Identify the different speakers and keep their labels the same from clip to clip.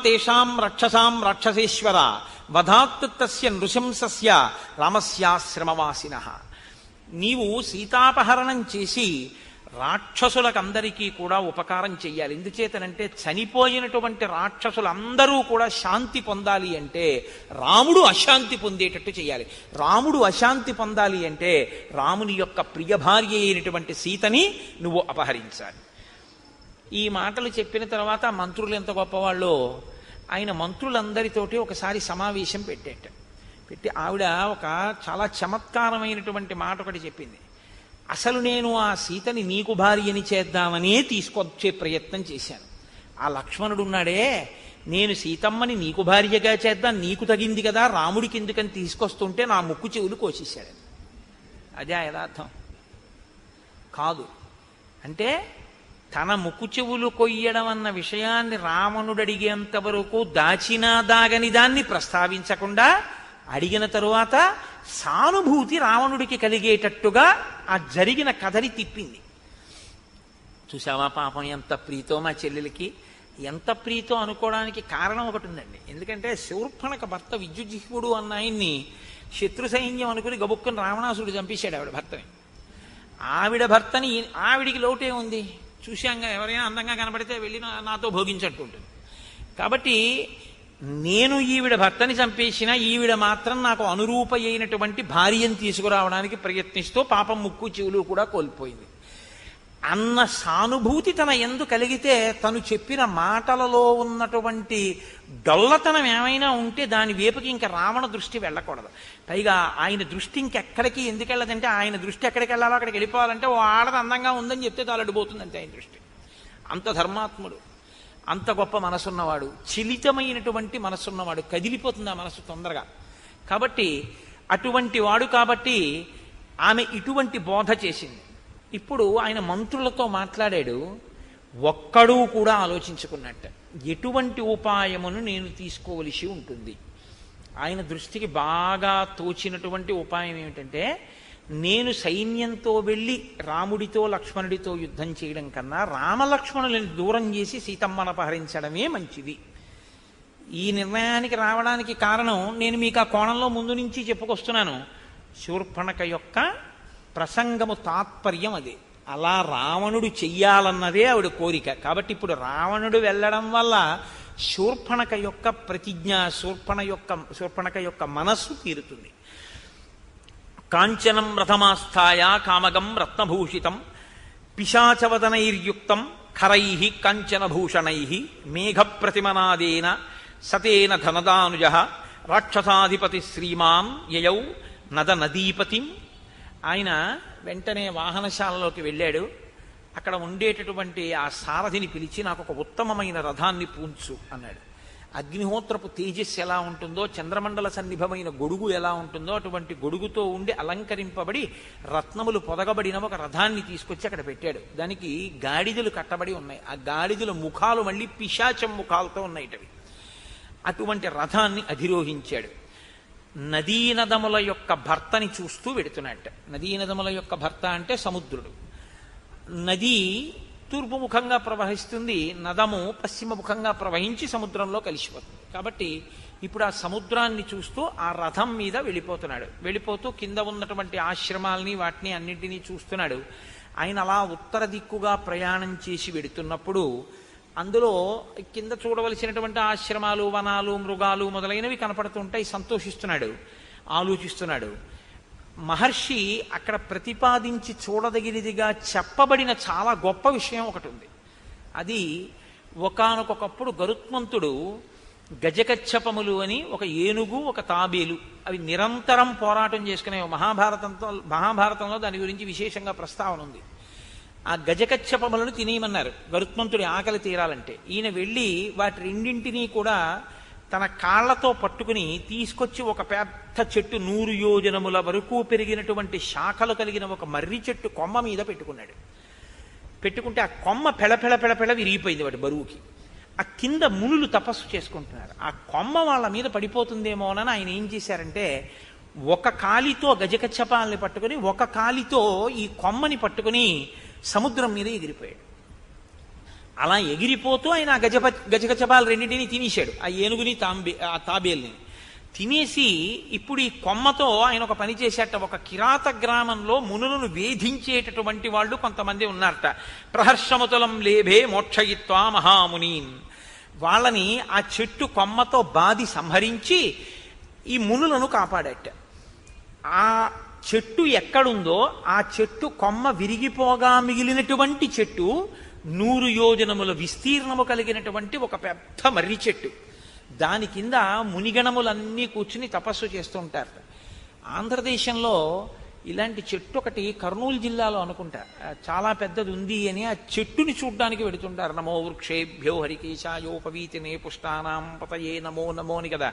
Speaker 1: తేషాం రక్షసాం రాక్షసేశ్వర వధాత్ తస్య నృశంసస్య రామస్యాశ్రమవాసినః. నీవు సీతాపహరణం చేసి రాక్షసులకందరికీ కూడా ఉపకారం చెయ్యాలి. ఎందుచేతనంటే చనిపోయినటువంటి రాక్షసులందరూ కూడా శాంతి పొందాలి అంటే రాముడు అశాంతి పొందేటట్టు చేయాలి. రాముడు అశాంతి పొందాలి అంటే రాముని యొక్క ప్రియ భార్య అయినటువంటి సీతని నువ్వు అపహరించాలి. ఈ మాటలు చెప్పిన తర్వాత మంత్రులు ఎంత గొప్పవాళ్ళో ఆయన మంత్రులందరితోటి ఒకసారి సమావేశం పెట్టి ఆవిడ ఒక చాలా చమత్కారమైనటువంటి మాట ఒకటి చెప్పింది. అసలు నేను ఆ సీతని నీకు భార్యని చేద్దామనే తీసుకొచ్చే ప్రయత్నం చేశాను. ఆ లక్ష్మణుడు ఉన్నాడే, నేను సీతమ్మని నీకు భార్యగా చేద్దాం, నీకు తగింది కదా రాముడికి ఎందుకని తీసుకొస్తుంటే నా ముక్కు చెవులు కోసేశాడు. అదే యథార్థం కాదు. అంటే తన ముక్కు చెవులు కొయ్యడం అన్న విషయాన్ని రావణుడు అడిగేంత వరకు దాచినా దాగని దాన్ని ప్రస్తావించకుండా అడిగిన తరువాత సానుభూతి రావణుడికి కలిగేటట్టుగా ఆ జరిగిన కథని తిప్పింది. చూసావా పాపం ఎంత ప్రీతో మా చెల్లెలకి, ఎంత ప్రీతో అనుకోవడానికి కారణం ఒకటి ఉందండి. ఎందుకంటే శూర్పణఖ భర్త విద్యుజిహ్వుడు అన్న ఆయన్ని శత్రు సైన్యం అనుకుని గబుక్కుని రావణాసుడు చంపేశాడు ఆవిడ భర్తని. ఆవిడ భర్తని ఆవిడికి లోటే ఉంది, చూశాంగా ఎవరైనా అందంగా కనబడితే వెళ్ళి నాతో భోగించట్టు ఉంటుంది. కాబట్టి నేను ఈవిడ భర్తని చంపేసిన ఈవిడ మాత్రం నాకు అనురూప అయినటువంటి భార్యను తీసుకురావడానికి ప్రయత్నిస్తూ పాపం ముక్కు చెవులు కూడా కోల్పోయింది అన్న సానుభూతి తన యందు కలిగితే తను చెప్పిన మాటలలో ఉన్నటువంటి డొల్లతనం ఏమైనా ఉంటే దాని వైపుకి ఇంకా రావణ దృష్టి వెళ్ళకూడదు. పైగా ఆయన దృష్టి ఇంకెక్కడికి ఎందుకు వెళ్ళదంటే ఆయన దృష్టి ఎక్కడికి వెళ్ళాలో అక్కడికి వెళ్ళిపోవాలంటే ఓ ఆడది అందంగా ఉందని చెప్తే తాలడిపోతుంది అంతే ఆయన దృష్టి. అంత ధర్మాత్ముడు, అంత గొప్ప మనసున్నవాడు, చిలితమైనటువంటి మనసున్నవాడు, కదిలిపోతుంది ఆ మనసు తొందరగా. కాబట్టి అటువంటి వాడు కాబట్టి ఆమె ఇటువంటి బోధ చేసింది. ఇప్పుడు ఆయన మంత్రులతో మాట్లాడాడు. ఒక్కడూ కూడా ఆలోచించుకున్నట్ట ఎటువంటి ఉపాయమును నేను తీసుకోవలసి ఉంటుంది. ఆయన దృష్టికి బాగా తోచినటువంటి ఉపాయం ఏమిటంటే నేను సైన్యంతో వెళ్ళి రాముడితో లక్ష్మణుడితో యుద్ధం చేయడం కన్నా రామలక్ష్మణులను దూరం చేసి సీతమ్మను అపహరించడమే మంచిది. ఈ నిర్ణయానికి రావడానికి కారణం నేను మీకు ఆ కోణంలో ముందు నుంచి చెప్పుకొస్తున్నాను. శూర్పణఖ యొక్క ప్రసంగము తాత్పర్యం అదే. అలా రావణుడు చెయ్యాలన్నదే ఆవిడ కోరిక. కాబట్టి ఇప్పుడు రావణుడు వెళ్ళడం వల్ల శూర్పణఖ యొక్క ప్రతిజ్ఞ, శూర్పణఖ యొక్క మనస్సు తీరుతుంది. కాంచనం రథమాస్థాయ కామగం రత్నభూషితం పిశాచవదనైర్యుక్తం ఖరై కాంచనభూషణై మేఘప్రతిమనాదేన సతేన ధనదానుజ రాక్షసాధిపతి శ్రీమాన్ యయౌ నద నదీపతిం. ఆయన వెంటనే వాహనశాలలోకి వెళ్ళాడు. అక్కడ ఉండేటటువంటి ఆ సారథిని పిలిచి నాకు ఒక ఉత్తమమైన రథాన్ని పూంచు అన్నాడు. అగ్నిహోత్రపు తేజస్సు ఎలా ఉంటుందో, చంద్రమండల సన్నిభమైన గొడుగు ఎలా ఉంటుందో అటువంటి గొడుగుతో ఉండి అలంకరింపబడి రత్నములు పొదగబడిన ఒక రథాన్ని తీసుకొచ్చి అక్కడ పెట్టాడు. దానికి గాడిదలు కట్టబడి ఉన్నాయి. ఆ గాడిదల ముఖాలు మళ్ళీ పిశాచం ముఖాలతో ఉన్నాయిటవి. అటువంటి రథాన్ని అధిరోహించాడు. నదీనదముల యొక్క భర్తని చూస్తూ వెడుతున్నట్ట. నదీనదముల యొక్క భర్త అంటే సముద్రుడు. నది తూర్పు ముఖంగా ప్రవహిస్తుంది, నదము పశ్చిమ ముఖంగా ప్రవహించి సముద్రంలో కలిసిపోతుంది. కాబట్టి ఇప్పుడు ఆ సముద్రాన్ని చూస్తూ ఆ రథం మీద వెళ్ళిపోతున్నాడు. వెళ్ళిపోతూ కింద ఉన్నటువంటి ఆశ్రమాలని వాటిని అన్నింటినీ చూస్తున్నాడు. ఆయన అలా ఉత్తర దిక్కుగా ప్రయాణం చేసి వెడుతున్నప్పుడు అందులో కింద చూడవలసినటువంటి ఆశ్రమాలు, వనాలు, మృగాలు మొదలైనవి కనపడుతుంటాయి. సంతోషిస్తున్నాడు, ఆలోచిస్తున్నాడు. మహర్షి అక్కడ ప్రతిపాదించి చూడదగినదిగా చెప్పబడిన చాలా గొప్ప విషయం ఒకటి ఉంది. అది ఒకానొకప్పుడు గరుత్మంతుడు గజకచ్చపములు అని ఒక ఏనుగు, ఒక తాబేలు, అవి నిరంతరం పోరాటం చేసుకునే మహాభారతంలో దాని గురించి విశేషంగా ప్రస్తావన ఉంది. ఆ గజకచ్చపములను తినేయమన్నారు గరుత్మంతుడి ఆకలి తీరాలంటే. ఈయన వెళ్ళి వాటి రెండింటినీ కూడా తన కాళ్లతో పట్టుకుని తీసుకొచ్చి ఒక పెద్ద చెట్టు 100 యోజనముల వరకు పెరిగినటువంటి శాఖలు కలిగిన ఒక మర్రి చెట్టు కొమ్మ మీద పెట్టుకున్నాడు. పెట్టుకుంటే ఆ కొమ్మ పెళపెళ విరిగిపోయింది వాటి బరువుకి. ఆ కింద మునులు తపస్సు చేసుకుంటున్నారు. ఆ కొమ్మ వాళ్ళ మీద పడిపోతుందేమోనని ఆయన ఏం చేశారంటే ఒక కాలితో గజకచ్చపాలని పట్టుకుని ఒక కాలితో ఈ కొమ్మని పట్టుకుని సముద్రం మీద ఎగిరిపోయాడు. అలా ఎగిరిపోతూ ఆయన ఆ గజగజపాలు రెండింటినీ తినేశాడు, ఆ ఏనుగుని ఆ తాబేల్ని తినేసి. ఇప్పుడు ఈ కొమ్మతో ఆయన ఒక పని చేసేట, ఒక కిరాత గ్రామంలో మునులను వేధించేటటువంటి వాళ్ళు కొంతమంది ఉన్నారట. ప్రహర్షముతులం లేభే మోక్షయిత్వా మహామునీన్. వాళ్ళని ఆ చెట్టు కొమ్మతో బాది సంహరించి ఈ మునులను కాపాడట. ఆ చెట్టు ఎక్కడుందో ఆ చెట్టు కొమ్మ విరిగిపోగా మిగిలినటువంటి చెట్టు 100 యోజనముల విస్తీర్ణము కలిగినటువంటి ఒక పెద్ద మర్రి చెట్టు. దాని కింద మునిగణములన్నీ కూర్చుని తపస్సు చేస్తుంటారు. ఆంధ్రదేశంలో ఇలాంటి చెట్టు ఒకటి కర్నూలు జిల్లాలో అనుకుంటా చాలా పెద్దది ఉంది అని ఆ చెట్టుని చూడ్డానికి వెడుతుంటారు. నమో వృక్షేభ్యో హరికేశాయోపవీతినే పుష్టానాం పతయే నమో నమో అని కదా.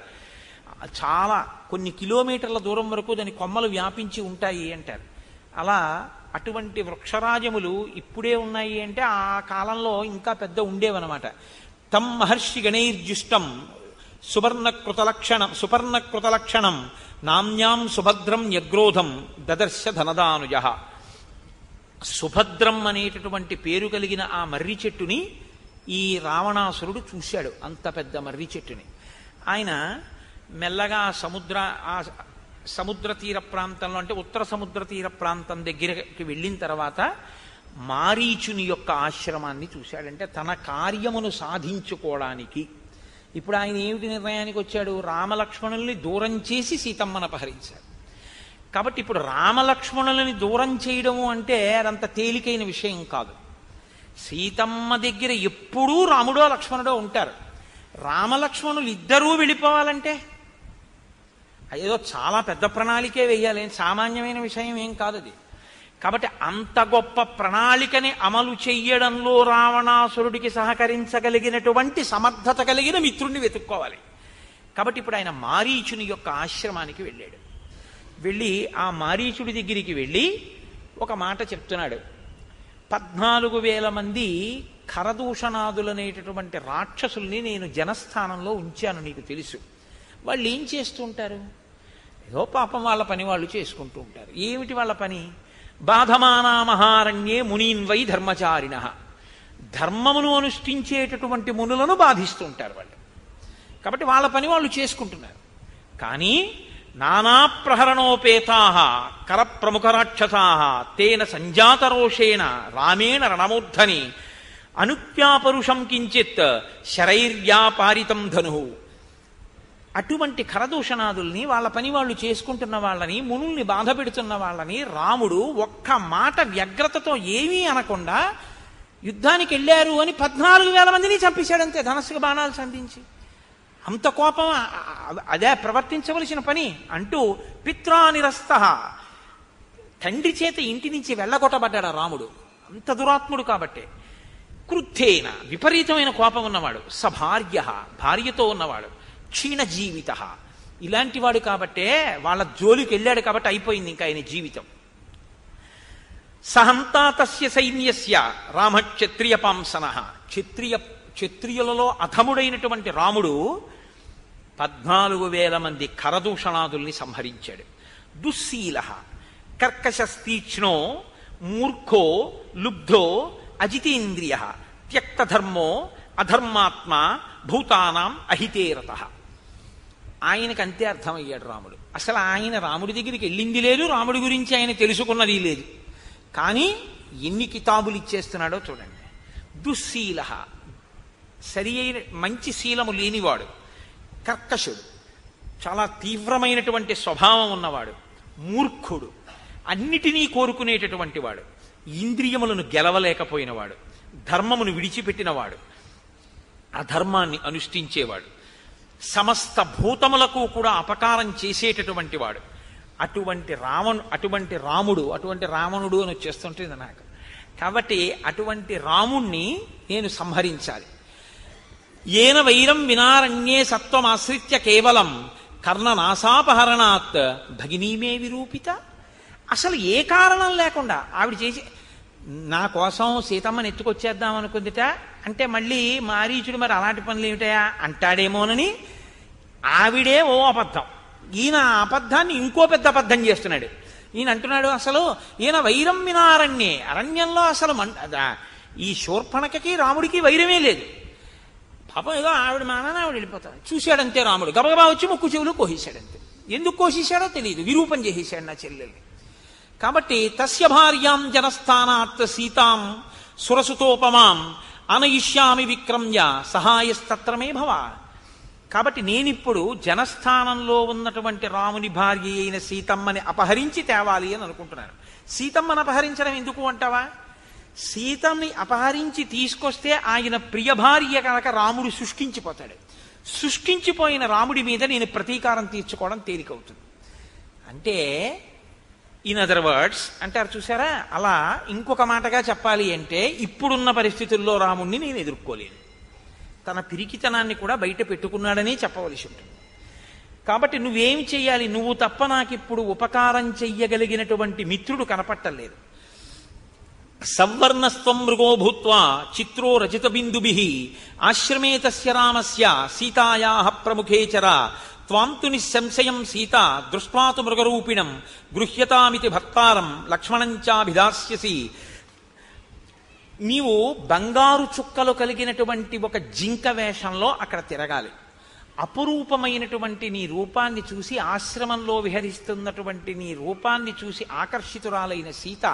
Speaker 1: చాలా కొన్ని కిలోమీటర్ల దూరం వరకు దాని కొమ్మలు వ్యాపించి ఉంటాయి అంటారు. అలా అటువంటి వృక్షరాజములు ఇప్పుడే ఉన్నాయి అంటే ఆ కాలంలో ఇంకా పెద్ద ఉండేవన్నమాట. తం మహర్షి గణైర్జుష్టం సుపర్ణకృత లక్షణం నామ్యాం సుభద్రం యగ్రోధం దదర్శ ధనదానుజ. సుభద్రం అనేటటువంటి పేరు కలిగిన ఆ మర్రి చెట్టుని ఈ రావణాసురుడు చూశాడు. అంత పెద్ద మర్రి చెట్టుని ఆయన మెల్లగా సముద్ర తీర ప్రాంతంలో, అంటే ఉత్తర సముద్ర తీర ప్రాంతం దగ్గరికి వెళ్ళిన తర్వాత మారీచుని యొక్క ఆశ్రమాన్ని చూశాడంటే తన కార్యమును సాధించుకోవడానికి. ఇప్పుడు ఆయన ఏమిటి నిర్ణయానికి వచ్చాడు? రామలక్ష్మణుల్ని దూరం చేసి సీతమ్మను అపహరించాడు. కాబట్టి ఇప్పుడు రామలక్ష్మణులని దూరం చేయడము అంటే అదంత తేలికైన విషయం కాదు. సీతమ్మ దగ్గర ఎప్పుడూ రాముడో లక్ష్మణుడో ఉంటారు. రామలక్ష్మణులు ఇద్దరూ వెళ్ళిపోవాలంటే ఏదో చాలా పెద్ద ప్రణాళికే వేయాలి, సామాన్యమైన విషయం ఏం కాదు అది. కాబట్టి అంత గొప్ప ప్రణాళికని అమలు చెయ్యడంలో రావణాసురుడికి సహకరించగలిగినటువంటి సమర్థత కలిగిన మిత్రుణ్ణి వెతుక్కోవాలి. కాబట్టి ఇప్పుడు ఆయన మారీచుని యొక్క ఆశ్రమానికి వెళ్ళాడు. వెళ్ళి ఆ మారీచుడి దగ్గరికి వెళ్ళి ఒక మాట చెప్తున్నాడు. 14,000 మంది ఖరదూషణాదులనేటటువంటి రాక్షసుల్ని నేను జనస్థానంలో ఉంచాను, నీకు తెలుసు. వాళ్ళు ఏం చేస్తూ ఉంటారు? ఏదో పాపం వాళ్ళ పని వాళ్ళు చేసుకుంటూ ఉంటారు. ఏమిటి వాళ్ళ పని? బాధమానా మహారణ్యే మునీన్వై ధర్మచారిణ. ధర్మమును అనుష్ఠించేటటువంటి మునులను బాధిస్తూ ఉంటారు వాళ్ళు. కాబట్టి వాళ్ళ పని వాళ్ళు చేసుకుంటున్నారు. కానీ నానా ప్రహరణోపేతాః కరప్రముఖ రాక్షసాః తేన సంజాతరోషేణ రామేణ రణమూర్ధని అనుప్యాపరుషం కించిత్ శరైర్వ్యాపారితం ధనుః. అటువంటి ఖరదూషణాదుల్ని వాళ్ళ పని వాళ్ళు చేసుకుంటున్న వాళ్ళని, మునుల్ని బాధ పెడుతున్న వాళ్ళని రాముడు ఒక్క మాట వ్యగ్రతతో ఏమీ అనకుండా యుద్ధానికి వెళ్ళారు అని 14,000 మందిని చంపేశాడంతే, ధనస్సుకు బాణాలు సంధించి. అంత కోపం అదే ప్రవర్తించవలసిన పని అంటూ పిత్రానిరస్తః, తండ్రి చేత ఇంటి నుంచి వెళ్ళగొట్టబడ్డాడు రాముడు. అంత దురాత్ముడు కాబట్టే. క్రుద్ధేన, విపరీతమైన కోపం ఉన్నవాడు. సభార్య, భార్యతో ఉన్నవాడు. క్షీణ జీవిత, ఇలాంటి వాడు కాబట్టే వాళ్ళ జోలికి వెళ్ళాడు కాబట్టి అయిపోయింది ఇంకా ఆయన జీవితం. సహంతా తస్య సైన్యస్య రామ క్షత్రియ పాంసన. క్షత్రియులలో అధముడైనటువంటి రాముడు 14,000 మంది ఖరదూషణాదుల్ని సంహరించాడు. దుశ్శీల కర్కశస్తీక్ష్ణో మూర్ఖో లుబ్ధో అజితేంద్రియ త్యక్తధర్మో అధర్మాత్మ భూతానాం అహితేరత. ఆయనకు అంతే అర్థమయ్యాడు రాముడు. అసలు ఆయన రాముడి దగ్గరికి వెళ్ళింది లేదు, రాముడి గురించి ఆయన తెలుసుకున్నది లేదు. కానీ ఎన్ని కితాబులు ఇచ్చేస్తున్నాడో చూడండి. దుశ్శీల, సరి అయిన మంచి శీలము లేనివాడు. కర్కశుడు, చాలా తీవ్రమైనటువంటి స్వభావం ఉన్నవాడు. మూర్ఖుడు, అన్నిటినీ కోరుకునేటటువంటి వాడు. ఇంద్రియములను గెలవలేకపోయినవాడు. ధర్మమును విడిచిపెట్టినవాడు. అధర్మాన్ని అనుష్ఠించేవాడు. సమస్త భూతములకు కూడా అపకారం చేసేటటువంటి వాడు. అటువంటి రావణుడు అని వచ్చేస్తుంటుంది నాకు. కాబట్టి అటువంటి రాముణ్ణి నేను సంహరించాలి. ఏన వైరం వినారణ్యే సత్వమాశ్రిత్య కేవలం కర్ణనాసాపహరణాత్ భగినీమే విరూపిత. అసలు ఏ కారణం లేకుండా ఆవిడ చేసి నా కోసం సీతమ్మని ఎత్తుకొచ్చేద్దాం అనుకుందిట అంటే మళ్ళీ మారీచుడు మరి అలాంటి పనులు ఏమిటయా అంటాడేమోనని ఆవిడే ఓ అబద్ధం. ఈయన ఆ అబద్ధాన్ని ఇంకో పెద్ద అబద్ధం చేస్తున్నాడు. ఈయన అంటున్నాడు అసలు ఈయన వైరం వినారణ్యే, అరణ్యంలో అసలు ఈ శూర్పణఖకి రాముడికి వైరమే లేదు. పాపం ఏదో ఆవిడ మానని ఆవిడ వెళ్ళిపోతాడు. చూశాడంతే రాముడు, గబగబా వచ్చి ముక్కు చెవులు కోసేశాడంతే. ఎందుకు కోసేశాడో తెలియదు, విరూపం చేసేశాడు నా చెల్లెల్ని. కాబట్టి తస్య భార్యాం జనస్థానాత్ సీతాం సురసుతోపమాం అనయిష్యామి విక్రమ్య సహాయస్తత్రమే భవ. కాబట్టి నేనిప్పుడు జనస్థానంలో ఉన్నటువంటి రాముని భార్య అయిన సీతమ్మని అపహరించి తేవాలి అని అనుకుంటున్నాను. సీతమ్మని అపహరించడం ఎందుకు అంటావా? సీతమ్మని అపహరించి తీసుకొస్తే ఆయన ప్రియ భార్య కనుక రాముడు శుష్కించిపోతాడు. శుష్కించిపోయిన రాముడి మీద నేను ప్రతీకారం తీర్చుకోవడం తేలికవుతుంది. అంటే ఇన్ అదర్ వర్డ్స్ అంటారు చూసారా, అలా ఇంకొక మాటగా చెప్పాలి అంటే ఇప్పుడున్న పరిస్థితుల్లో రాముణ్ణి నేను ఎదుర్కోలేను. తన పిరికితనాన్ని కూడా బయట పెట్టుకున్నాడని చెప్పవలసి ఉంటుంది. కాబట్టి నువ్వేమి చెయ్యాలి? నువ్వు తప్ప నాకిప్పుడు ఉపకారం చెయ్యగలిగినటువంటి మిత్రుడు కనపట్టలేదు. సవర్ణస్త్వం మృగో భూత్వా చిత్రో రజిత బిందుభిః ఆశ్రమే తస్య రామస్య సీతాయాః ప్రముఖే చర త్వాంతు నిస్సంశయం సీత దృష్ట్వాతు మృగరూపిణం గృహ్యతామితి భర్తారం లక్ష్మణంచాభిదాస్యసి. నీవు బంగారు చుక్కలు కలిగినటువంటి ఒక జింక వేషంలో అక్కడ తిరగాలి. అపురూపమైనటువంటి నీ రూపాన్ని చూసి, ఆశ్రమంలో విహరిస్తున్నటువంటి నీ రూపాన్ని చూసి ఆకర్షితురాలైన సీత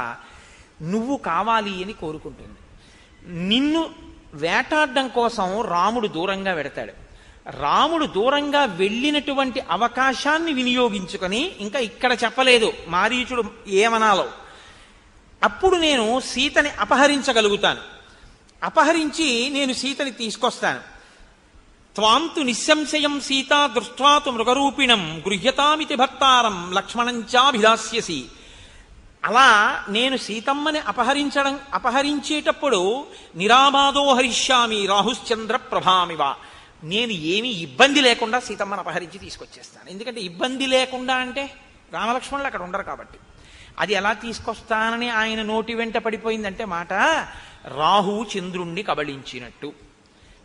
Speaker 1: నువ్వు కావాలి అని కోరుకుంటుంది. నిన్ను వేటాడడం కోసం రాముడు దూరంగా వెడతాడు. రాముడు దూరంగా వెళ్ళినటువంటి అవకాశాన్ని వినియోగించుకొని, ఇంకా ఇక్కడ చెప్పలేదు మారీచుడు ఏమనాలో, అప్పుడు నేను సీతని అపహరించగలుగుతాను. అపహరించి నేను సీతని తీసుకొస్తాను. త్వాంతు నిస్సంశయం సీతా దృష్ట్వాతు మృగరూపిణం గృహ్యతామితి భర్తారం లక్ష్మణంచాభిదాస్యసి. అలా నేను సీతమ్మని అపహరించేటప్పుడు నిరాబాదో హరిష్యామి రాహుశ్చంద్ర ప్రభామివ. నేను ఏమీ ఇబ్బంది లేకుండా సీతమ్మని అపహరించి తీసుకొచ్చేస్తాను. ఎందుకంటే ఇబ్బంది లేకుండా అంటే రామలక్ష్మణులు అక్కడ ఉండరు కాబట్టి. అది ఎలా తీసుకొస్తానని ఆయన నోటి వెంట పడిపోయిందంటే మాట, రాహువు చంద్రుణ్ణి కబళించినట్టు.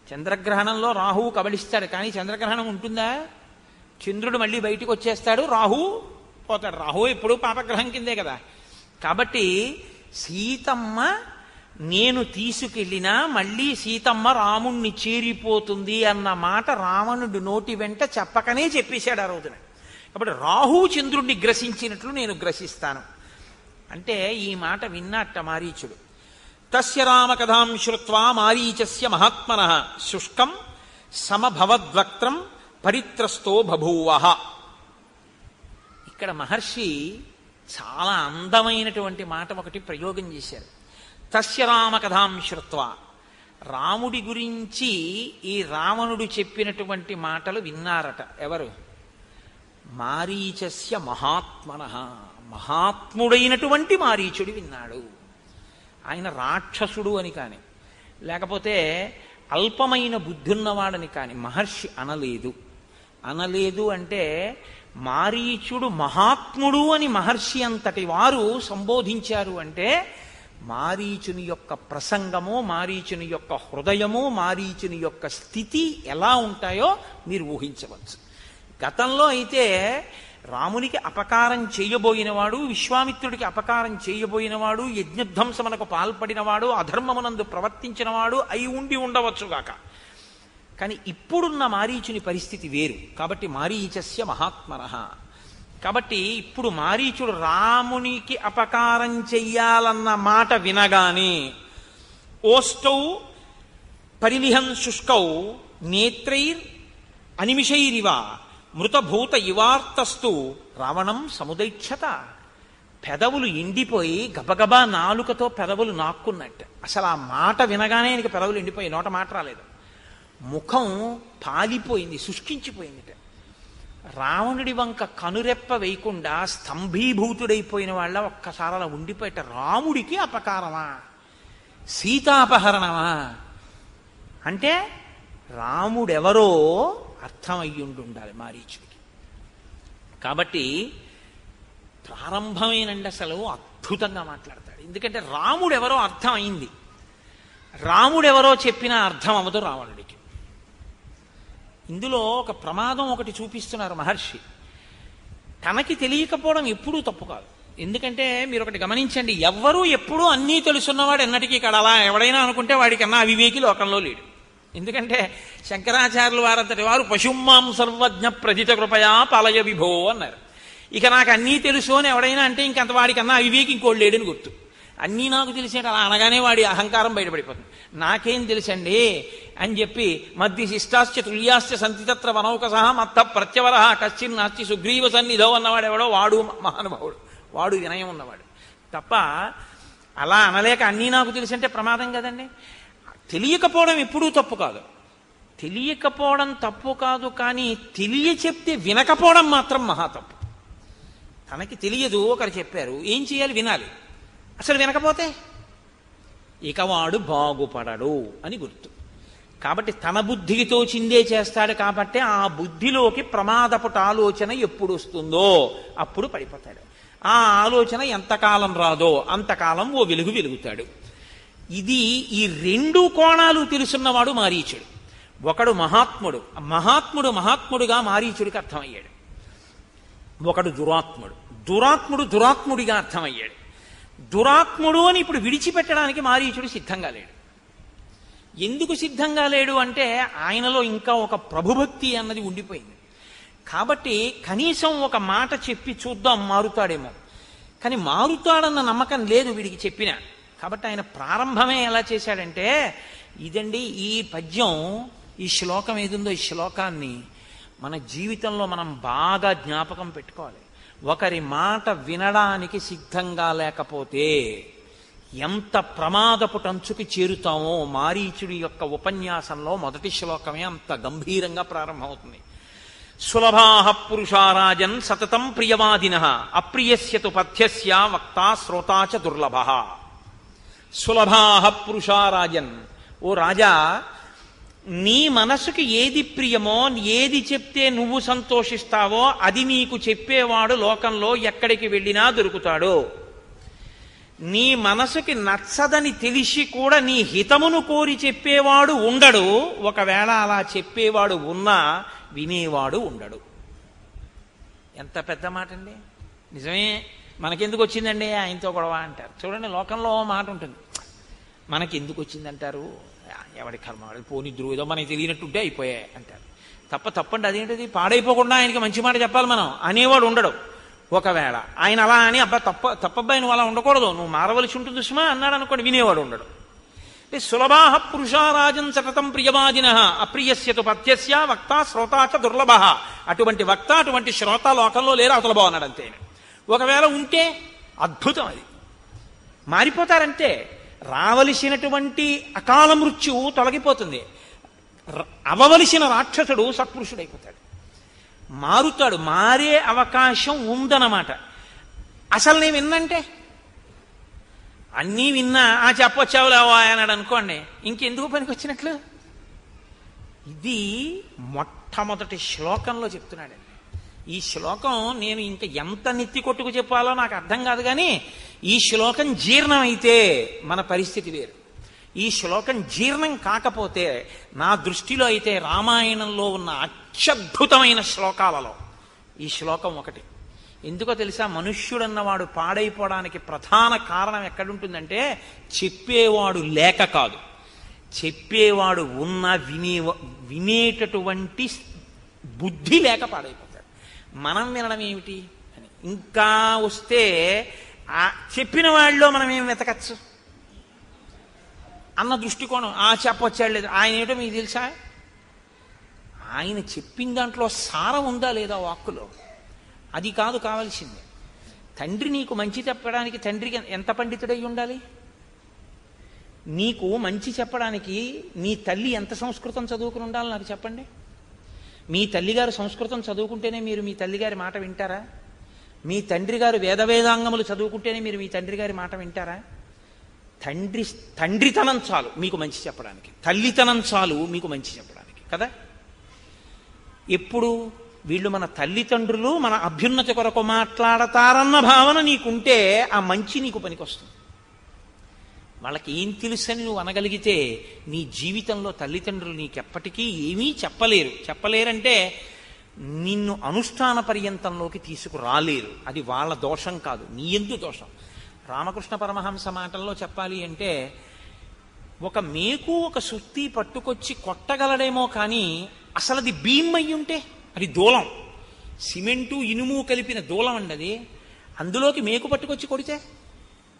Speaker 1: చంద్రగ్రహణంలో రాహువు కబళిస్తాడు, కానీ చంద్రగ్రహణం ఉంటుందా? చంద్రుడు మళ్ళీ బయటికి వచ్చేస్తాడు, రాహువు పోతాడు. రాహువు ఎప్పుడు పాపగ్రహం కిందే కదా. కాబట్టి సీతమ్మ నేను తీసుకెళ్ళినా మళ్ళీ సీతమ్మ రాముణ్ణి చేరిపోతుంది అన్న మాట రావణుడి నోటి వెంట చెప్పకనే చెప్పేశాడు ఆ రోజున. కాబట్టి రాహువు చంద్రుణ్ణి గ్రసించినట్లు నేను గ్రసిస్తాను అంటే ఈ మాట విన్నట్ట మారీచుడు. తస్య రామకథాం శ్రుత్వా మారీచస్య మహాత్మనః శుష్కం సమభవద్వక్త్రం పరిత్రస్తో బభూవః. ఇక్కడ మహర్షి చాలా అందమైనటువంటి మాట ఒకటి ప్రయోగం చేశారు. తస్య రామకథాం శ్రుత్వా, రాముడి గురించి ఈ రావణుడు చెప్పినటువంటి మాటలు విన్నారట. ఎవరు? మారీచస్య మహాత్మనః, మహాత్ముడైనటువంటి మారీచుడు విన్నాడు. ఆయన రాక్షసుడు అని కాని, లేకపోతే అల్పమైన బుద్ధున్నవాడని కాని మహర్షి అనలేదు. అనలేదు అంటే మారీచుడు మహాత్ముడు అని మహర్షి అంతటి వారు సంబోధించారు అంటే మారీచుని యొక్క ప్రసంగము, మారీచుని యొక్క హృదయము, మారీచుని యొక్క స్థితి ఎలా ఉంటాయో మీరు ఊహించవచ్చు. గతంలో అయితే రామునికి అపకారం చేయబోయినవాడు, విశ్వామిత్రుడికి అపకారం చేయబోయినవాడు, యజ్ఞధ్వంసమునకు పాల్పడినవాడు, అధర్మమునందు ప్రవర్తించినవాడు అయి ఉండి ఉండవచ్చుగాక. కానీ ఇప్పుడున్న మారీచుని పరిస్థితి వేరు. కాబట్టి మారీచస్య మహాత్మనః. కాబట్టి ఇప్పుడు మారీచుడు రామునికి అపకారం చెయ్యాలన్న మాట వినగానే ఓష్టౌ పరిలిహం శుష్కౌ నేత్రైర్ అనిమిషైరివ మృతభూత ఇవార్తస్తు రావణం సముదైక్షత. పెదవులు ఎండిపోయి గబగబా నాలుకతో పెదవులు నాక్కున్నట్టు. అసలు ఆ మాట వినగానే ఆయనకి పెదవులు ఎండిపోయి నోట మాట రాలేదు. ముఖం పాలిపోయింది, శుష్కించిపోయింది. రావణుడి వంక కనురెప్ప వేయకుండా స్తంభీభూతుడైపోయిన వాళ్ళ ఒక్కసారి అలా ఉండిపోయేట. రాముడికి అపకారమా, సీతాపహరణమా అంటే రాముడెవరో అర్థమయ్యుండాలి మారీచుడికి. కాబట్టి ప్రారంభమేనండి అసలు అద్భుతంగా మాట్లాడతాడు. ఎందుకంటే రాముడెవరో అర్థం అయింది. రాముడెవరో చెప్పినా అర్థం అవ్వదు రావణుడికి. ఇందులో ఒక ప్రమాదం ఒకటి చూపిస్తున్నారు మహర్షి. తనకి తెలియకపోవడం ఎప్పుడూ తప్పు కాదు. ఎందుకంటే మీరు ఒకటి గమనించండి, ఎవ్వరూ ఎప్పుడూ అన్నీ తెలుసున్నవాడు ఎన్నటికీ కడలా ఎవడైనా అనుకుంటే వాడికన్నా అవివేకి లోకంలో లేడు. ఎందుకంటే శంకరాచార్యులు వారంతటి వారు పశుమాం సర్వజ్ఞ ప్రజిత కృపయా పాలయ విభో అన్నారు. ఇక నాకు అన్నీ తెలుసు అని ఎవడైనా అంటే ఇంకంత వాడికన్నా అవివేకి ఇంకోటి లేడని గుర్తు. అన్నీ నాకు తెలిసేట అలా అనగానే వాడి అహంకారం బయటపడిపోతుంది. నాకేం తెలుసండి అని చెప్పి మధ్య శిష్టాశ్చ తుల్యాశ్చ సంతితత్ర వనౌకస మత్త ప్రత్యవర కశ్చిన్ నాస్తి సుగ్రీవ సన్నిధో అన్నవాడు ఎవడో వాడు మహానుభావుడు, వాడు వినయం ఉన్నవాడు తప్ప అలా అనలేక అన్నీ నాకు తెలిసంటే ప్రమాదం కదండి. తెలియకపోవడం ఎప్పుడూ తప్పు కాదు, తెలియకపోవడం తప్పు కాదు, కానీ చెప్తే వినకపోవడం మాత్రం మహా తప్పు. తనకి తెలియదు, ఒకరు చెప్పారు, ఏం చేయాలి? వినాలి. అసలు వినకపోతే ఇక వాడు బాగుపడడు అని గుర్తు. కాబట్టి తన బుద్ధికి తోచిందే చేస్తాడు కాబట్టి ఆ బుద్ధిలోకి ప్రమాదపుట ఆలోచన ఎప్పుడు వస్తుందో అప్పుడు పడిపోతాడు. ఆ ఆలోచన ఎంతకాలం రాదో అంతకాలం ఓ వెలుగు వెలుగుతాడు. ఇది ఈ రెండు కోణాలు తెలుసున్నవాడు మారీచుడు. ఒకడు మహాత్ముడు, మహాత్ముడుగా మారీచుడికి అర్థమయ్యాడు. ఒకడు దురాత్ముడిగా అర్థమయ్యాడు. దురాత్ముడు అని ఇప్పుడు విడిచిపెట్టడానికి మారీచుడు సిద్ధంగా లేడు. ఎందుకు సిద్ధంగా లేడు అంటే ఆయనలో ఇంకా ఒక ప్రభుభక్తి అన్నది ఉండిపోయింది. కాబట్టి కనీసం ఒక మాట చెప్పి చూద్దాం మారుతాడేమో, కానీ మారుతాడన్న నమ్మకం లేదు వీడికి చెప్పినా. కాబట్టి ఆయన ప్రారంభమే ఎలా చేశాడంటే, ఇదండి ఈ పద్యం, ఈ శ్లోకం ఏదుందో ఈ శ్లోకాన్ని మన జీవితంలో మనం బాగా జ్ఞాపకం పెట్టుకోవాలి. ఒకరి మాట వినడానికి సిద్ధంగా లేకపోతే ఎంత ప్రమాదపు టంచుకి చేరుతామో మారీచుడి యొక్క ఉపన్యాసంలో మొదటి శ్లోకమే అంత గంభీరంగా ప్రారంభమవుతుంది. సులభాః పురుషారాజన్ సతతం ప్రియవాదినః అప్రియస్య తు పథ్యస్య వక్తా శ్రోతా చ దుర్లభః. సులభాః పురుషారాజన్, ఓ రాజా, నీ మనసుకి ఏది ప్రియమో, ఏది చెప్తే నువ్వు సంతోషిస్తావో అది నీకు చెప్పేవాడు లోకంలో ఎక్కడికి వెళ్ళినా దొరుకుతాడు. నీ మనసుకి నచ్చదని తెలిసి కూడా నీ హితమును కోరి చెప్పేవాడు ఉండడు. ఒకవేళ అలా చెప్పేవాడు ఉన్నా వినేవాడు ఉండడు. ఎంత పెద్ద మాట అండి. నిజమే, మనకెందుకు వచ్చిందండి ఆయనతో గొడవ అంటారు. చూడండి, లోకంలో మాట ఉంటుంది, మనకెందుకు వచ్చిందంటారు, ఎవడి కర్మ పోనిద్రు, ఏదో మనకి తెలియనట్టుంటే అయిపోయాయి అంటారు. తప్పండి. అదేంటిది, పాడైపోకుండా ఆయనకి మంచి మాట చెప్పాలి మనం అనేవాడు ఉండడు. ఒకవేళ ఆయన అలా అని తప్పబ్బాయి నువ్వు అలా ఉండకూడదు, నువ్వు మారవలసి ఉంటుంది సుమా అన్నాడు అనుకోండి, వినేవాడు ఉండడు. సులభాః పురుషారాజన్ సతతం ప్రియవాదినః అప్రియస్య తు పథ్యస్య వక్తా శ్రోతా చ దుర్లభః. అటువంటి వక్త, అటువంటి శ్రోత లోకంలో లేరు, అవతల బాగున్నాడు అంతే. ఒకవేళ ఉంటే అద్భుతం, అది మారిపోతారంటే రావలసినటువంటి అకాల మృత్యువు తొలగిపోతుంది. అవవలసిన రాక్షసుడు సత్పురుషుడైపోతాడు, మారుతాడు. మారే అవకాశం ఉందన్నమాట. అసలు నేను విన్నంటే అన్నీ విన్నా చెప్పొచ్చావులేవా అన్నాడు అనుకోండి, ఇంకెందుకు పనికి వచ్చినట్లు. ఇది మొట్టమొదటి శ్లోకంలో చెప్తున్నాడండి. ఈ శ్లోకం నేను ఇంకా ఎంత నెత్తి కొట్టుకు చెప్పాలో నాకు అర్థం కాదు, కానీ ఈ శ్లోకం జీర్ణమైతే మన పరిస్థితి వేరు. ఈ శ్లోకం జీర్ణం కాకపోతే నా దృష్టిలో అయితే రామాయణంలో ఉన్న అత్యద్భుతమైన శ్లోకాలలో ఈ శ్లోకం ఒకటి. ఎందుకో తెలుసా, మనుష్యుడన్నవాడు పాడైపోవడానికి ప్రధాన కారణం ఎక్కడుంటుందంటే చెప్పేవాడు లేక కాదు, చెప్పేవాడు ఉన్న వినేటటువంటి బుద్ధి లేక పాడైపోతాడు. మనం వినడం ఏమిటి అని ఇంకా వస్తే ఆ చెప్పిన వాళ్ళలో మనం ఏం వెతకచ్చు అన్న దృష్టికోణం. చెప్పొచ్చాడు లేదు, ఆయన ఏమిటో మీకు తెలుసా, ఆయన చెప్పిన దాంట్లో సారం ఉందా లేదా వాక్కులో, అది కాదు కావాల్సింది. తండ్రి నీకు మంచి చెప్పడానికి తండ్రికి ఎంత పండితుడై ఉండాలి? నీకు మంచి చెప్పడానికి నీ తల్లి ఎంత సంస్కృతం చదువుకుని ఉండాలి నాకు చెప్పండి. మీ తల్లిగారు సంస్కృతం చదువుకుంటేనే మీరు మీ తల్లిగారి మాట వింటారా? మీ తండ్రి గారు వేదాంగములు చదువుకుంటేనే మీరు మీ తండ్రి గారి మాట వింటారా? తండ్రితనం చాలు మీకు మంచి చెప్పడానికి, తల్లితనం చాలు మీకు మంచి చెప్పడానికి కదా. ఎప్పుడు వీళ్ళు మన తల్లిదండ్రులు మన అభ్యున్నతి కొరకు మాట్లాడతారన్న భావన నీకుంటే ఆ మంచి నీకు పనికొస్తుంది. వాళ్ళకి ఏం తెలుసని నువ్వు అనగలిగితే నీ జీవితంలో తల్లిదండ్రులు నీకెప్పటికీ ఏమీ చెప్పలేరంటే నిన్ను అనుష్ఠాన పర్యంతంలోకి తీసుకురాలేరు. అది వాళ్ళ దోషం కాదు, నీ యందు దోషం. రామకృష్ణ పరమహంస మాటల్లో చెప్పాలి అంటే, ఒక మేకు ఒక సుత్తి పట్టుకొచ్చి కొట్టగలడేమో కానీ అసలు అది భీమ్ అయ్యి ఉంటే, అది దూలం, సిమెంటు ఇనుము కలిపిన దూలం అండి అది. అందులోకి మేకు పట్టుకొచ్చి కొడితే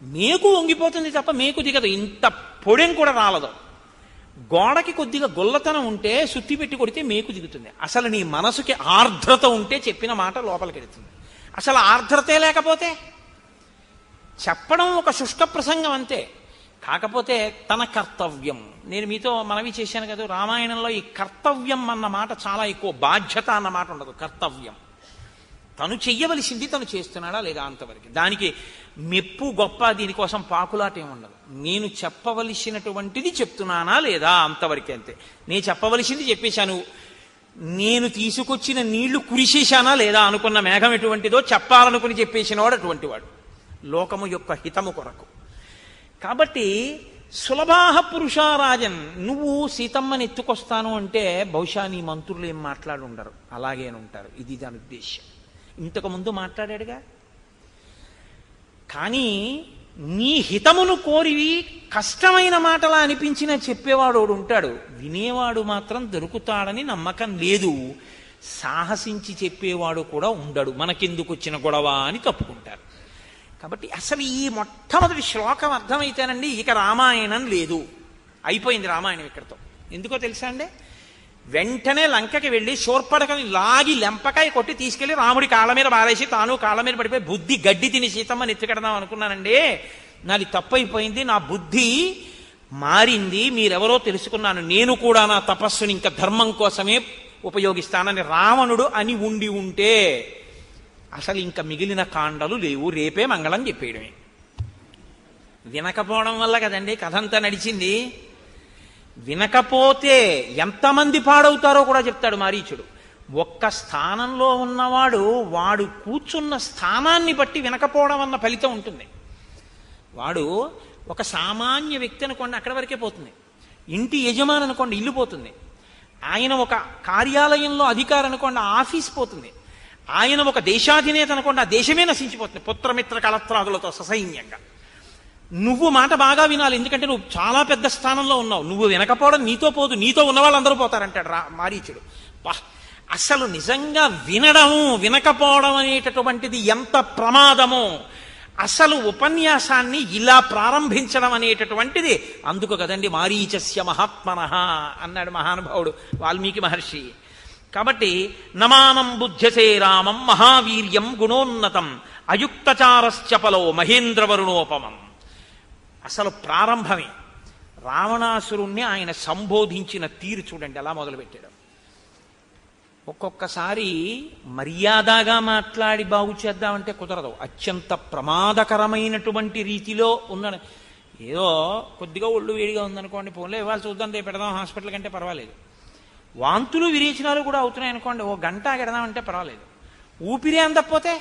Speaker 1: మేకు వంగిపోతుంది తప్ప మేకు దిగదు, ఇంత పొడెం కూడా రాలదు. గోడకి కొద్దిగా గొల్లతనం ఉంటే సుత్తి పెట్టి కొడితే మేకు దిగుతుంది. అసలు నీ మనసుకి ఆర్ద్రత ఉంటే చెప్పిన మాట లోపలికి వెళుతుంది. అసలు ఆర్ద్రతే లేకపోతే చెప్పడం ఒక శుష్క ప్రసంగం అంతే. కాకపోతే తన కర్తవ్యం, నేను మీతో మనవి చేశాను కదా, రామాయణంలో ఈ కర్తవ్యం అన్న మాట చాలా ఎక్కువ, బాధ్యత అన్న మాట ఉండదు. కర్తవ్యం, తను చెయ్యవలసింది తను చేస్తున్నాడా లేదా అంతవరకు. దానికి మెప్పు గొప్ప దీనికోసం పాకులాటేం ఉండదు. నేను చెప్పవలసినటువంటిది చెప్తున్నానా లేదా అంతవరకే, అంతే. నేను చెప్పవలసింది చెప్పేశాను. నేను తీసుకొచ్చిన నీళ్లు కురిసేశానా లేదా, అనుకున్న మేఘం ఎటువంటిదో చెప్పాలనుకుని చెప్పేసినవాడు అటువంటి వాడు, లోకము యొక్క హితము కొరకు. కాబట్టి సులభాహ పురుషారాజన్, నువ్వు సీతమ్మని ఎత్తుకొస్తాను అంటే బహుశా నీ మంత్రులు ఏం మాట్లాడి ఉండరు, అలాగేనుంటారు. ఇది దాని ఉద్దేశ్యం. ఇంతకుముందు మాట్లాడాడుగా. కానీ నీ హితమును కోరివి కష్టమైన మాటలా అనిపించినా చెప్పేవాడు ఉంటాడు, వినేవాడు మాత్రం దొరుకుతాడని నమ్మకం లేదు. సాహసించి చెప్పేవాడు కూడా ఉండడు, మనకెందుకు వచ్చిన గొడవ అని తప్పుకుంటారు. కాబట్టి అసలు ఈ మొట్టమొదటి శ్లోకం అర్థమైతేనండి ఇక రామాయణం లేదు, అయిపోయింది రామాయణం ఇక్కడితో. ఎందుకో తెలుసా అండి, వెంటనే లంకకి వెళ్ళి శూర్పణఖని లాగి లెంపకాయ కొట్టి తీసుకెళ్లి రాముడి కాళ్ళ మీద బారేసి తాను కాళ్ళ మీద పడిపోయి బుద్ధి గడ్డి తిని సీతమ్మని ఎత్తుకెడదాం అనుకున్నానండి, నాది తప్పైపోయింది, నా బుద్ధి మారింది, మీరెవరో తెలుసుకున్నాను, నేను కూడా నా తపస్సుని ఇంకా ధర్మం కోసమే ఉపయోగిస్తానని రావణుడు అని ఉండి ఉంటే అసలు ఇంకా మిగిలిన కాండలు లేవు, రేపే మంగళం చెప్పేయడమే. వినకపోవడం వల్ల కదండి కథంతా నడిచింది. వినకపోతే ఎంతమంది పాడవుతారో కూడా చెప్తాడు మారీచుడు. ఒక్క స్థానంలో ఉన్నవాడు వాడు కూర్చున్న స్థానాన్ని బట్టి వినకపోవడం అన్న ఫలితం ఉంటుంది. వాడు ఒక సామాన్య వ్యక్తి అనుకోండి, అక్కడి వరకే పోతుంది. ఇంటి యజమాని అనుకోండి, ఇల్లు పోతుంది. ఆయన ఒక కార్యాలయంలో అధికారి అనుకోండి, ఆఫీస్ పోతుంది. ఆయన ఒక దేశాధినేత అనుకోండి, ఆ దేశమే నశించిపోతుంది పుత్రమిత్ర కలత్రాదులతో ససైన్యంగా. నువ్వు మాట బాగా వినాలి, ఎందుకంటే నువ్వు చాలా పెద్ద స్థానంలో ఉన్నావు. నువ్వు వినకపోవడం నీతో పోదు, నీతో ఉన్న వాళ్ళందరూ పోతారంటాడు మారీచుడు. అసలు నిజంగా వినడము వినకపోవడం అనేటటువంటిది ఎంత ప్రమాదమో, అసలు ఉపన్యాసాన్ని ఇలా ప్రారంభించడం అనేటటువంటిది. అందుకు కదండి మారీచస్య మహాత్మనః అన్నాడు మహానుభావుడు వాల్మీకి మహర్షి. కాబట్టి నమానం బుద్ధ్యసే రామం మహావీర్యం గుణోన్నతం అయుక్తచారశ్చపలో మహేంద్రవరుణోపమం. అసలు ప్రారంభమే. రావణాసురుణ్ణి ఆయన సంబోధించిన తీరు చూడండి ఎలా మొదలుపెట్టాడు. ఒక్కొక్కసారి మర్యాదగా మాట్లాడి బాగు చేద్దామంటే కుదరదు, అత్యంత ప్రమాదకరమైనటువంటి రీతిలో ఉన్న. ఏదో కొద్దిగా ఒళ్ళు వేడిగా ఉందనుకోండి, పోన్లే ఇవాళ చూద్దాం రేపు పెడదాం హాస్పిటల్ కంటే పర్వాలేదు. వాంతులు విరేచనాలు కూడా అవుతున్నాయి అనుకోండి, ఓ గంట పెడదామంటే పర్వాలేదు. ఊపిరి అందకపోతే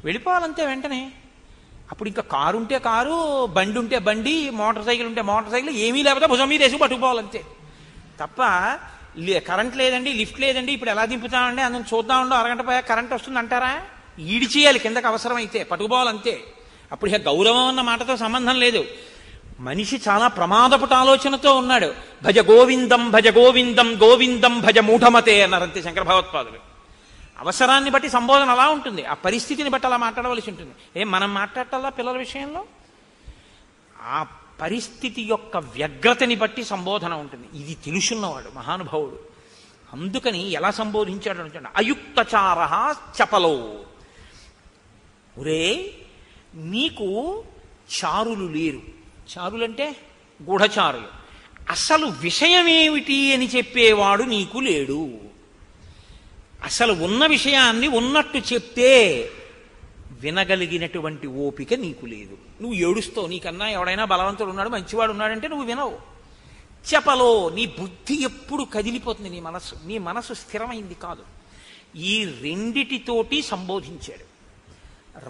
Speaker 1: వెళ్ళిపోవాలంతే వెంటనే. అప్పుడు ఇంకా కారు ఉంటే కారు, బండి ఉంటే బండి, మోటార్ సైకిల్ ఉంటే మోటార్ సైకిల్, ఏమీ లేకపోతే భుజం మీద వేసి పట్టుకుపోవాలంతే తప్ప కరెంట్ లేదండి, లిఫ్ట్ లేదండి, ఇప్పుడు ఎలా దింపుతామండి, అందులో చూద్దామండో అరగంట పోయా కరెంట్ వస్తుంది అంటారా? ఈడి చేయాలి కిందకు అవసరమైతే, పట్టుకుపోవాలంతే. అప్పుడు ఇక గౌరవం అన్న మాటతో సంబంధం లేదు. మనిషి చాలా ప్రమాదపుట ఆలోచనతో ఉన్నాడు. భజ గోవిందం భజ గోవిందం గోవిందం భజ మూఢమతే అన్నారంతే శంకర భగవత్పాదులు. అవసరాన్ని బట్టి సంబోధన అలా ఉంటుంది, ఆ పరిస్థితిని బట్టి అలా మాట్లాడవలసి ఉంటుంది. మనం మాట్లాడాలా పిల్లల విషయంలో? ఆ పరిస్థితి యొక్క వ్యగ్రతని బట్టి సంబోధన ఉంటుంది. ఇది తెలుసున్నవాడు మహానుభావుడు. అందుకని ఎలా సంబోధించాడు అంటే, అయుక్తచార చపలో, ఒరే నీకు చారులు లేరు. చారులంటే గూఢచారులు. అసలు విషయమేమిటి అని చెప్పేవాడు నీకు లేడు. అసలు ఉన్న విషయాన్ని ఉన్నట్టు చెప్తే వినగలిగినటువంటి ఓపిక నీకు లేదు. నువ్వు ఏడుస్తావు, నీకన్నా ఎవడైనా బలవంతుడు ఉన్నాడు, మంచివాడు ఉన్నాడంటే నువ్వు వినవు. చెప్పలో, నీ బుద్ధి ఎప్పుడు కదిలిపోతుంది, నీ మనసు స్థిరమైంది కాదు. ఈ రెండిటితోటి సంబోధించాడు.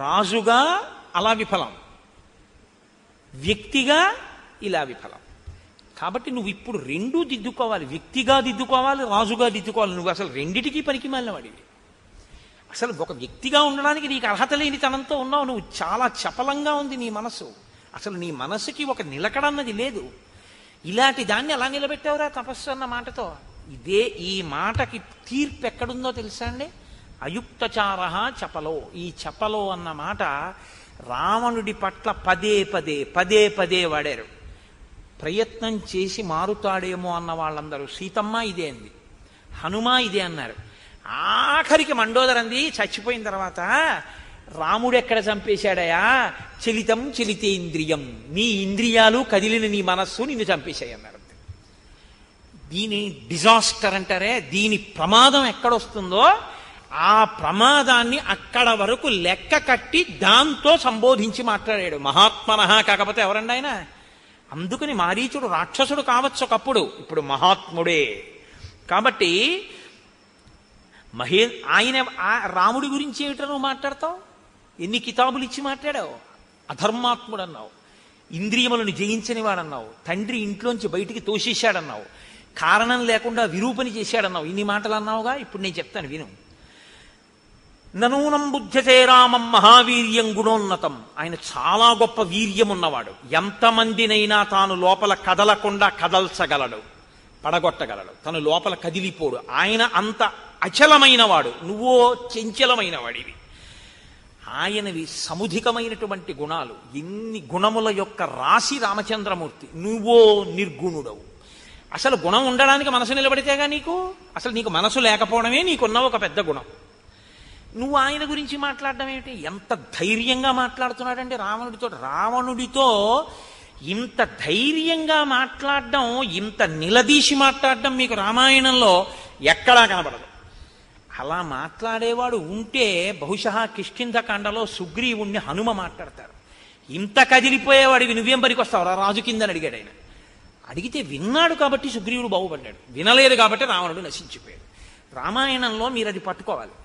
Speaker 1: రాజుగా అలా విఫలం, వ్యక్తిగా ఇలా విఫలం. కాబట్టి నువ్వు ఇప్పుడు రెండూ దిద్దుకోవాలి, వ్యక్తిగా దిద్దుకోవాలి, రాజుగా దిద్దుకోవాలి. నువ్వు అసలు రెండిటికీ పనికి మాలినవాడివి. అసలు ఒక వ్యక్తిగా ఉండడానికి నీకు అర్హత లేని తనంతో ఉన్నావు. నువ్వు చాలా చపలంగా ఉంది నీ మనసు. అసలు నీ మనసుకి ఒక నిలకడన్నది లేదు. ఇలాంటి దాన్ని ఎలా నిలబెట్టావురా తపస్సు అన్న మాటతో? ఈ మాటకి తీర్పు ఎక్కడుందో తెలుసా అండి? అయుక్తచార చపలో. ఈ చపలో అన్న మాట రావణుడి పట్ల పదే పదే వాడారు. ప్రయత్నం చేసి మారుతాడేమో అన్న వాళ్ళందరూ సీతమ్మ ఇదే అంది, హనుమ ఇదే అన్నారు. ఆఖరికి మండోదరంది చచ్చిపోయిన తర్వాత, రాముడు ఎక్కడ చంపేశాడయా? చలితం చలితేంద్రియం, నీ ఇంద్రియాలు కదిలిన నీ మనస్సు నిన్ను చంపేశాయి అన్నారు. దీని డిజాస్టర్ అంటారే, దీని ప్రమాదం ఎక్కడొస్తుందో ఆ ప్రమాదాన్ని అక్కడ వరకు లెక్క కట్టి దాంతో సంబోధించి మాట్లాడాడు. మహాత్మనః కాకపోతే ఎవరండి ఆయన? అందుకని మారీచుడు రాక్షసుడు కావచ్చు ఒకప్పుడు, ఇప్పుడు మహాత్ముడే. కాబట్టి ఆయన రాముడి గురించి ఏమిటో నువ్వు మాట్లాడతావు? ఎన్ని కితాబులు ఇచ్చి మాట్లాడావు? అధర్మాత్ముడు అన్నావు, ఇంద్రియములను జయించని వాడన్నావు, తండ్రి ఇంట్లోంచి బయటికి తోసేశాడన్నావు, కారణం లేకుండా విరూపని చేశాడన్నావు. ఇన్ని మాటలు అన్నావుగా. ఇప్పుడు నేను చెప్తాను విను. ననూనం బుద్ధ్యతే రామం మహావీర్యం గుణోన్నతం. ఆయన చాలా గొప్ప వీర్యం ఉన్నవాడు. ఎంతమందినైనా తాను లోపల కదలకుండా కదల్చగలడు, పడగొట్టగలడు. తను లోపల కదిలిపోడు. ఆయన అంత అచలమైన వాడు, నువ్వో చంచలమైన వాడివి. ఆయనవి సముధికమైనటువంటి గుణాలు. ఎన్ని గుణముల యొక్క రాశి రామచంద్రమూర్తి. నువ్వో నిర్గుణుడవు. అసలు గుణం ఉండడానికి మనసు నిలబడితేగా నీకు. అసలు నీకు మనసు లేకపోవడమే నీకున్న ఒక పెద్ద గుణం. నువ్వు ఆయన గురించి మాట్లాడడం ఏమిటి? ఎంత ధైర్యంగా మాట్లాడుతున్నాడంటే రావణుడితో ఇంత ధైర్యంగా మాట్లాడడం, ఇంత నిలదీసి మాట్లాడడం మీకు రామాయణంలో ఎక్కడా కనబడదు. అలా మాట్లాడేవాడు ఉంటే బహుశా కిష్కింధకాండలో సుగ్రీవుణ్ణి హనుమ మాట్లాడతారు. ఇంత కదిలిపోయేవాడివి నువ్వేం పనికొస్తావు రాజు కిందని అడిగాడు ఆయన. అడిగితే విన్నాడు కాబట్టి సుగ్రీవుడు బాగుపడ్డాడు, వినలేదు కాబట్టి రావణుడు నశించిపోయాడు. రామాయణంలో మీరు అది పట్టుకోవాలి.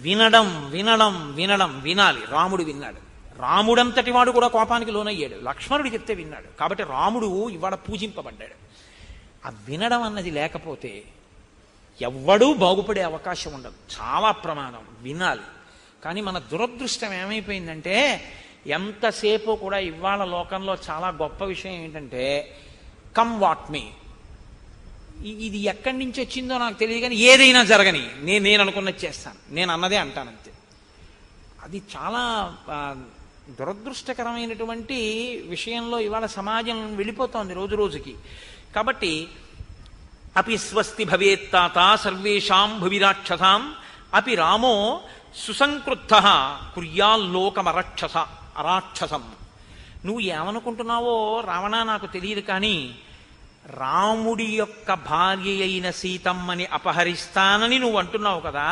Speaker 1: వినడం వినడం వినడం వినాలి. రాముడు విన్నాడు. రాముడంతటి వాడు కూడా కోపానికి లోనయ్యాడు. లక్ష్మణుడు చెప్తే విన్నాడు. కాబట్టి రాముడు ఇవాళ పూజింపబడ్డాడు. ఆ వినడం అన్నది లేకపోతే ఎవ్వడూ బాగుపడే అవకాశం ఉండదు. చాలా ప్రమాదం. వినాలి. కానీ మన దురదృష్టం ఏమైపోయిందంటే, ఎంతసేపు కూడా ఇవాళ లోకంలో చాలా గొప్ప విషయం ఏంటంటే, కమ్ వాట్ మీ, ఇది ఎక్కడి నుంచి వచ్చిందో నాకు తెలియదు కానీ ఏదైనా జరగని నేను అనుకున్నది చేస్తాను, నేను అన్నదే అంటానంతే. అది చాలా దురదృష్టకరమైనటువంటి విషయంలో ఇవాళ సమాజం వెళ్ళిపోతోంది రోజు రోజుకి. కాబట్టి అపి స్వస్తి భవేత్తాత సర్వేషాం భువి రాక్షసాం అపి రామో సుసంక్రుద్ధ అరాక్షసం. నువ్వు ఏమనుకుంటున్నావో రావణ నాకు తెలియదు, కానీ రాముడి యొక్క భార్య అయిన సీతమ్మని అపహరిస్తానని నువ్వు అంటున్నావు కదా.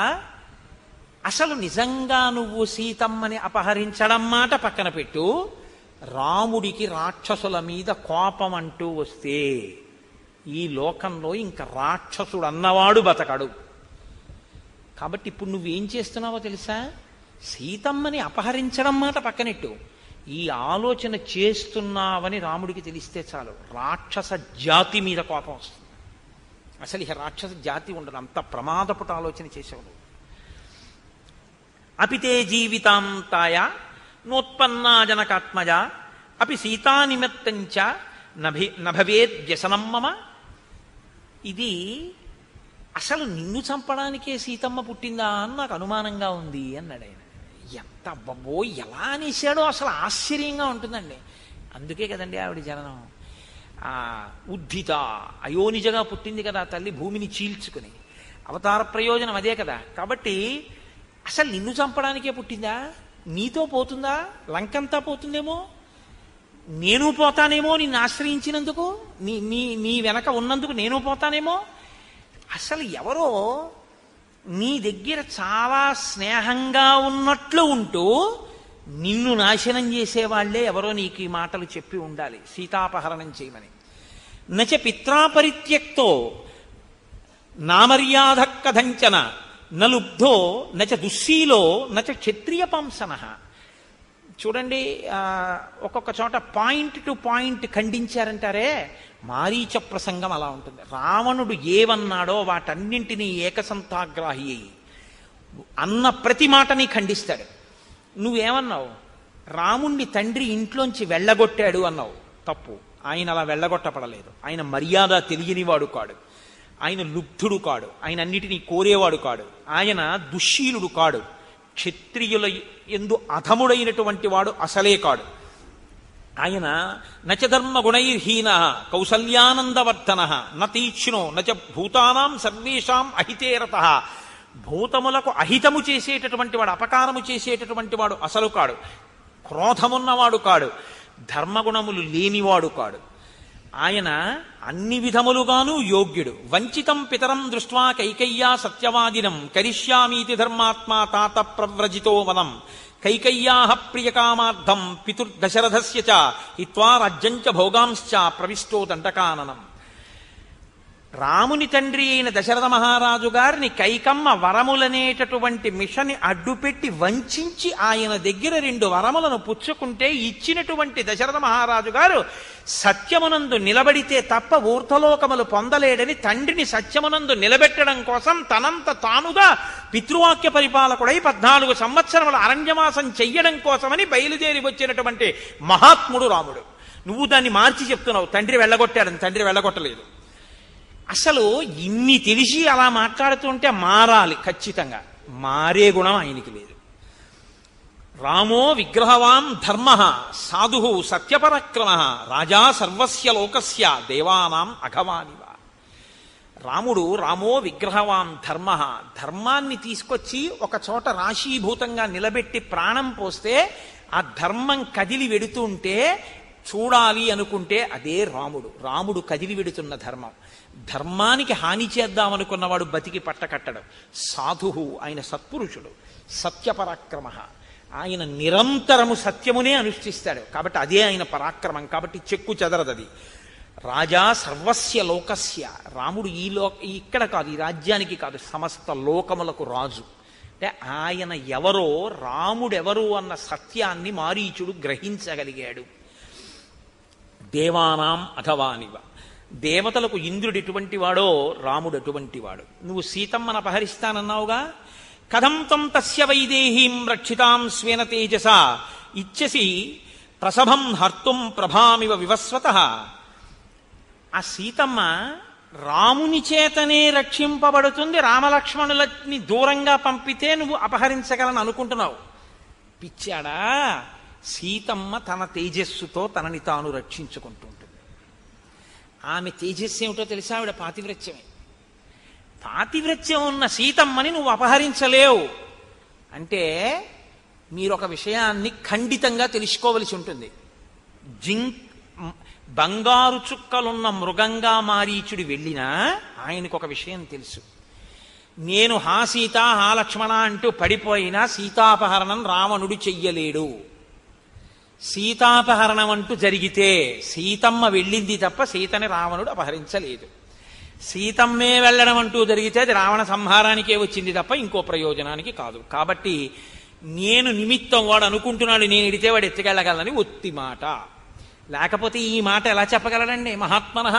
Speaker 1: అసలు నిజంగా నువ్వు సీతమ్మని అపహరించడం మాట పక్కన పెట్టు. రాముడికి రాక్షసుల మీద కోపం అంటూ వస్తే ఈ లోకంలో ఇంకా రాక్షసుడు అన్నవాడు బతకడు. కాబట్టి ఇప్పుడు నువ్వేం చేస్తున్నావో తెలుసా? సీతమ్మని అపహరించడం మాట పక్కనెట్టు, ఈ ఆలోచన చేస్తున్నావని రాముడికి తెలిస్తే చాలు, రాక్షస జాతి మీద కోపం వస్తుంది. అసలు ఇక రాక్షస జాతి ఉండదు. అంత ప్రమాదపుట ఆలోచన చేసేవాడు. అపితే జీవితాంతాయ నోత్పన్నా జనకాత్మజ అపి సీతానిమిత్తంచ నభవేద్యసనం మమ. ఇది అసలు నిన్ను చంపడానికే సీతమ్మ పుట్టిందా అని నాకు అనుమానంగా ఉంది అన్నాడు ఆయన. ఎంత బాబో ఎలా అనేసాడో అసలు ఆశ్చర్యంగా ఉంటుందండి. అందుకే కదండి ఆవిడ జననం. ఉద్ధిత అయోనిజగా పుట్టింది కదా తల్లి, భూమిని చీల్చుకుని. అవతార ప్రయోజనం అదే కదా. కాబట్టి అసలు నిన్ను చంపడానికే పుట్టిందా? నీతో పోతుందా? లంకంతా పోతుందేమో, నేను పోతానేమో నిన్ను ఆశ్రయించినందుకు, నీ వెనక ఉన్నందుకు నేను పోతానేమో. అసలు ఎవరో నీ దగ్గర చాలా స్నేహంగా ఉన్నట్లు ఉంటూ నిన్ను నాశనం చేసేవాళ్లే ఎవరో నీకు ఈ మాటలు చెప్పి ఉండాలి సీతాపహరణం చేయమని. నచ పిత్రాపరిత్యక్తో నామర్యాద కథంచన నలుబ్ధో నచ దుశ్శీలో నచ క్షత్రియ పంసన. చూడండి, ఒక్కొక్క చోట పాయింట్ టు పాయింట్ ఖండించారంటారే, మారీచ ప్రసంగం అలా ఉంటుంది. రావణుడు ఏవన్నాడో వాటన్నింటినీ ఏకసంతాగ్రాహి అయి అన్న ప్రతి మాటని ఖండిస్తాడు. నువ్వేమన్నావు? రాముణ్ణి తండ్రి ఇంట్లోంచి వెళ్ళగొట్టాడు అన్నావు. తప్పు. ఆయన అలా వెళ్ళగొట్టపడలేదు. ఆయన మర్యాద తెలియనివాడు కాడు, ఆయన లుబ్ధుడు కాడు, ఆయన అన్నిటినీ కోరేవాడు కాడు, ఆయన దుశ్శీలుడు కాడు, క్షత్రియుల ఎందు అధముడైనటువంటి వాడు అసలే కాడు. ఆయన నచధర్మ గుణైర్హీన కౌసల్యానందవర్ధన నతీక్ష్ణో నచ భూతానాం సర్వేషాం అహితేరత. భూతములకు అహితము చేసేటటువంటి వాడు, అపకారము చేసేటటువంటి వాడు అసలు కాడు, క్రోధమున్నవాడు కాడు, ధర్మగుణములు లేనివాడు కాడు. ఆయన అన్ని విధములుగాను యోగ్యుడు. వంచితం పితరం దృష్ట్వా కైకయ్యా సత్యవాదినం కరిష్యామీతి ధర్మాత్మా తాత ప్రవ్రజితో వనం కైకయ్యా ప్రియకామార్థం పితుర్దశరథస్య చ హిత్వా రాజ్యంచ భోగాంశ్చ ప్రవిష్టో దండకాననం. రాముని తండ్రి అయిన దశరథ మహారాజు గారిని కైకమ్మ వరములనేటటువంటి మిషని అడ్డుపెట్టి వంచి ఆయన దగ్గర 2 వరములను పుచ్చుకుంటే ఇచ్చినటువంటి దశరథ మహారాజు గారు సత్యమునందు నిలబడితే తప్ప ఊర్ధ్వలోకములు పొందలేడని తండ్రిని సత్యమునందు నిలబెట్టడం కోసం తనంత తానుగా పితృవాక్య పరిపాలకుడై 14 సంవత్సరముల అరణ్యవాసం చెయ్యడం కోసమని బయలుదేరి వచ్చినటువంటి మహాత్ముడు రాముడు. నువ్వు దాన్ని మార్చి చెప్తున్నావు, తండ్రి వెళ్ళగొట్టాడని. తండ్రి వెళ్ళగొట్టలేదు. అసలు ఇన్ని తెలిసి అలా మాట్లాడుతుంటే మారాలి ఖచ్చితంగా. మారే గుణం ఆయనకి లేదు. రామో విగ్రహవాన్ ధర్మ సాధు సత్యపరక్రమ రాజా సర్వస్య లోకస్య దేవానాం అఘవానివ. రామో విగ్రహవాన్ ధర్మ, ధర్మాన్ని తీసుకొచ్చి ఒక చోట రాశీభూతంగా నిలబెట్టి ప్రాణం పోస్తే ఆ ధర్మం కదిలి వెడుతుంటే చూడాలి అనుకుంటే అదే రాముడు. రాముడు కదిలి వెడుతున్న ధర్మం. ధర్మానికి హాని చేద్దామనుకున్నవాడు బతికి పట్టకట్టడం. సాధువు, ఆయన సత్పురుషుడు. సత్యపరాక్రమ, ఆయన నిరంతరము సత్యమునే అనుష్ఠిస్తాడు కాబట్టి అదే ఆయన పరాక్రమం. కాబట్టి చెక్కు చెదరదది. రాజా సర్వస్య లోకస్య, రాముడు ఇక్కడ కాదు, ఈ రాజ్యానికి కాదు, సమస్త లోకములకు రాజు. అంటే ఆయన ఎవరో, రాముడెవరు అన్న సత్యాన్ని మారీచుడు గ్రహించగలిగాడు. దేవానాం అథవానివ, దేవతలకు ఇంద్రుడు ఎటువంటి వాడో రాముడు అటువంటి వాడు. నువ్వు సీతమ్మను అపహరిస్తానన్నావుగా, కథం తం తస్య వైదేహీం రక్షితాం స్వేన తేజస ఇచ్చసి ప్రసభం హర్తుం ప్రభామివ వివస్వతః. ఆ సీతమ్మ రాముని చేతనే రక్షింపబడుతుంది, రామలక్ష్మణులని దూరంగా పంపితే నువ్వు అపహరించగలని అనుకుంటున్నావు. పిచ్చాడా? సీతమ్మ తన తేజస్సుతో తనని తాను రక్షించుకుంటూ ఉంటుంది. ఆమె తేజస్సు ఏమిటో తెలుసా? ఆవిడ పాతివ్రత్యమే. పాతివ్రత్యం ఉన్న సీతమ్మని నువ్వు అపహరించలేవు అంటే మీరు ఒక విషయాన్ని ఖండితంగా తెలుసుకోవలసి ఉంటుంది. బంగారు చుక్కలున్న మృగంగా మారీచుడు వెళ్ళినా ఆయనకు ఒక విషయం తెలుసు. నేను హా సీత హా లక్ష్మణ అంటూ పడిపోయినా సీతాపహరణం రావణుడు చెయ్యలేడు. సీతాపహరణం అంటూ జరిగితే సీతమ్మ వెళ్ళింది తప్ప సీతని రావణుడు అపహరించలేదు. సీతమ్మే వెళ్ళడం అంటూ జరిగితే అది రావణ సంహారానికే వచ్చింది తప్ప ఇంకో ప్రయోజనానికి కాదు. కాబట్టి నేను నిమిత్తం, వాడు అనుకుంటున్నాడు నేను ఎడితే వాడు ఎత్తుకెళ్ళగలని ఒత్తి మాట. లేకపోతే ఈ మాట ఎలా చెప్పగలడండి మహాత్మనః?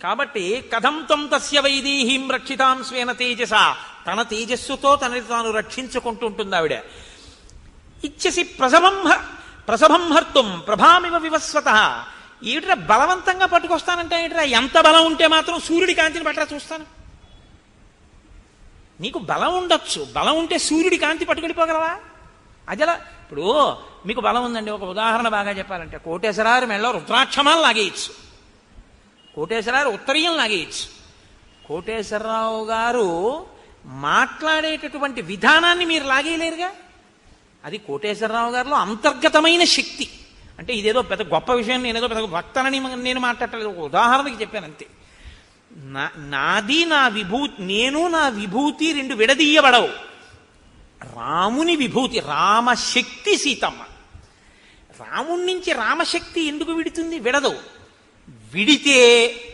Speaker 1: కాబట్టి కథం తం తస్య వైదేహీం రక్షితాం స్వేన తేజస, తన తేజస్సుతో తనని తాను రక్షించుకుంటుంటుంది ఆవిడ. ఇచ్చసి ప్రసభం హర్తుం ప్రభామివ వివస్వతః. ఏమిట్రా బలవంతంగా పట్టుకొస్తానంటే ఏమిట్రా? ఎంత బలం ఉంటే మాత్రం సూర్యుడి కాంతిని పట్టరా చూస్తాను. నీకు బలం ఉండొచ్చు, బలం ఉంటే సూర్యుడి కాంతి పట్టుకెళ్ళిపోగలవా? అదెలా? ఇప్పుడు మీకు బలం ఉందండి, ఒక ఉదాహరణ బాగా చెప్పాలంటే కోటేశ్వరారు మెళ్ళలో రుద్రాక్షమాలు లాగేయచ్చు, కోటేశ్వరారు ఉత్తరీయం లాగేయచ్చు. కోటేశ్వరరావు గారు మాట్లాడేటటువంటి విధానాన్ని మీరు లాగేయలేరుగా. అది కోటేశ్వరరావు గారిలో అంతర్గతమైన శక్తి. అంటే ఇదేదో పెద్ద గొప్ప విషయం, నేనేదో పెద్ద భక్తనని నేను మాట్లాడలేదు, ఒక ఉదాహరణకి చెప్పాను అంతే. నాది నా విభూతి, నేను నా విభూతి రెండు విడదీయబడవు. రాముని విభూతి రామశక్తి సీతమ్మ. రాముడి నుంచి రామశక్తి ఎందుకు విడుతుంది? విడదు. విడితే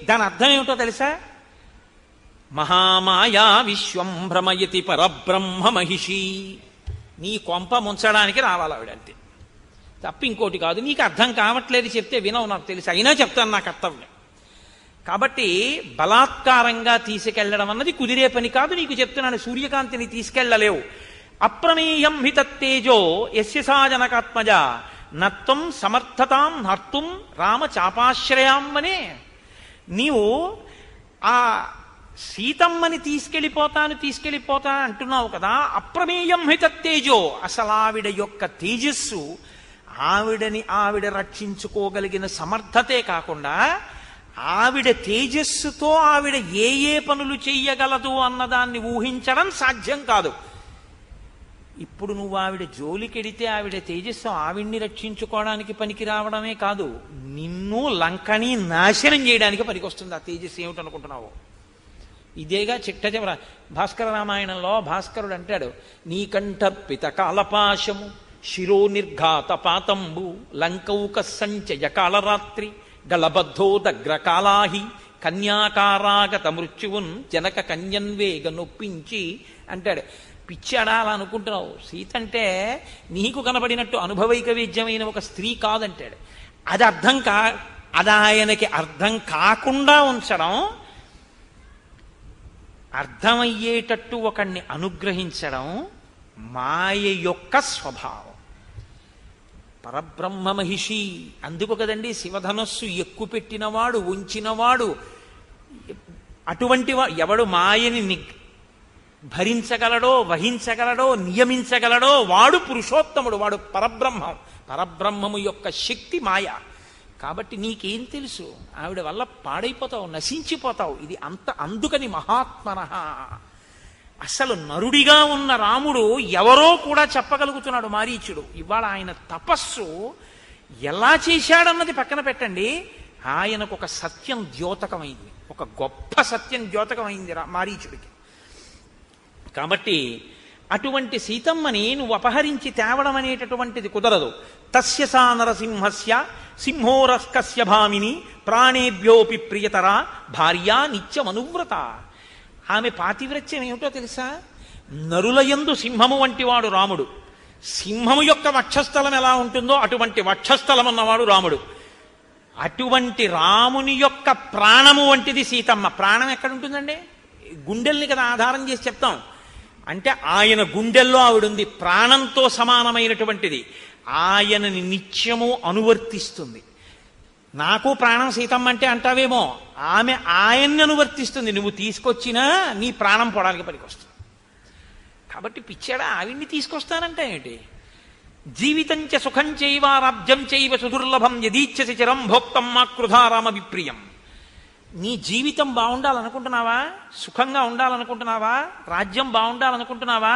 Speaker 1: దాని అర్థం ఏమిటో తెలుసా? మహామాయా విశ్వం భ్రమయతి పరబ్రహ్మ మహిషి. నీ కొంప ముంచడానికి రావాలి ఆవిడ అంతే. తప్ప ఇంకోటి కాదు. నీకు అర్థం కావట్లేదు చెప్తే వినవు, నాకు తెలుసు, అయినా చెప్తాను, నా కర్తవ్యం. కాబట్టి బలాత్కారంగా తీసుకెళ్లడం అన్నది కుదిరే పని కాదు. నీకు చెప్తున్నాను, సూర్యకాంతిని తీసుకెళ్లలేవు. అప్రమేయం హి తత్తేజో యస్య సా జనకాత్మజ నత్వం సమర్థతాం హర్తుం రామ చాపాశ్రయామ్మనే. నీవు ఆ సీతమ్మని తీసుకెళ్ళిపోతా అంటున్నావు కదా. అప్రమేయం హి తత్తేజో, అసలు ఆవిడ యొక్క తేజస్సు, ఆవిడ రక్షించుకోగలిగిన సమర్థతే కాకుండా ఆవిడ తేజస్సుతో ఆవిడ ఏ ఏ పనులు చెయ్యగలదు అన్నదాన్ని ఊహించడం సాధ్యం కాదు. ఇప్పుడు నువ్వు ఆవిడ జోలికెడితే ఆవిడ తేజస్సు ఆవిడ్ని రక్షించుకోవడానికి పనికి రావడమే కాదు, నిన్ను లంకని నాశనం చేయడానికి పనికొస్తుంది ఆ తేజస్సు. ఏమిటనుకుంటున్నావు? ఇదేగా చిట్ట చివర భాస్కర రామాయణంలో భాస్కరుడు అంటాడు, నీకంఠర్పిత కాలపాశము శిరో నిర్ఘాత పాతంబు లంకౌక సంచయ కాళరాత్రి గళబద్ధోదగ్రకాలాహి కన్యాకారాగత మృత్యువున్ జనక కన్యన్వేగ నొప్పించి అంటాడు. పిచ్చాడా అలా అనుకుంటున్నావు? సీత అంటే నీకు కనబడినట్టు అనుభవైక వేద్యమైన ఒక స్త్రీ కాదంటాడు. అది ఆయనకి అర్థం కాకుండా ఉంచడం, అర్థమయ్యేటట్టు ఒకణ్ణి అనుగ్రహించడం మాయ యొక్క స్వభావం. పరబ్రహ్మ మహిషి, అందుకు కదండి శివధనస్సు ఎక్కుపెట్టినవాడు, ఉంచినవాడు, అటువంటి ఎవడు మాయని భరించగలడో, వహించగలడో, నియమించగలడో వాడు పురుషోత్తముడు, వాడు పరబ్రహ్మం. పరబ్రహ్మము యొక్క శక్తి మాయ. కాబట్టి నీకేం తెలుసు? ఆవిడ వల్ల పాడైపోతావు, నశించిపోతావు. ఇది అందుకని మహాత్మనః. అసలు నరుడిగా ఉన్న రాముడు ఎవరో కూడా చెప్పగలుగుతున్నాడు మారీచుడు. ఇవాళ ఆయన తపస్సు ఎలా చేశాడన్నది పక్కన పెట్టండి, ఆయనకు ఒక సత్యం ద్యోతకమైంది, ఒక గొప్ప సత్యం ద్యోతకమైంది మారీచుడికి. కాబట్టి అటువంటి సీతమ్మని నువ్వు అపహరించి తేవడం అనేటటువంటిది కుదరదు. తస్య సా నరసింహస్య సింహోరస్కస్య భామిని ప్రాణేభ్యోపి ప్రియతర భార్యా నిత్యమనువ్రత. ఆమె పాతివ్రత్యం ఏమిటో తెలుసా? నరులయందు సింహము వంటి వాడు రాముడు. సింహము యొక్క వక్షస్థలం ఎలా ఉంటుందో అటువంటి వక్షస్థలం అన్నవాడు రాముడు. అటువంటి రాముని యొక్క ప్రాణము వంటిది సీతమ్మ. ప్రాణం ఎక్కడుంటుందండి? గుండెల్ని కదా ఆధారం చేసి చెప్తాం. అంటే ఆయన గుండెల్లో ఆవిడుంది, ప్రాణంతో సమానమైనటువంటిది. ఆయనని నిత్యము అనువర్తిస్తుంది. నాకు ప్రాణం సీతమ్మ అంటే అంటావేమో, ఆమె ఆయన్ని అనువర్తిస్తుంది. నువ్వు తీసుకొచ్చినా నీ ప్రాణం పోవడానికి పనికొస్తుంది. కాబట్టి పిచ్చాడా ఆవిడ్ని తీసుకొస్తానంటే ఏంటి? జీవితంచ సుఖం చైవ రాజ్యం చైవ సుదుర్లభం యదీచ్ఛసి చిరం భోక్తం మా కృధారామ విప్రియం. నీ జీవితం బాగుండాలనుకుంటున్నావా? సుఖంగా ఉండాలనుకుంటున్నావా? రాజ్యం బాగుండాలనుకుంటున్నావా?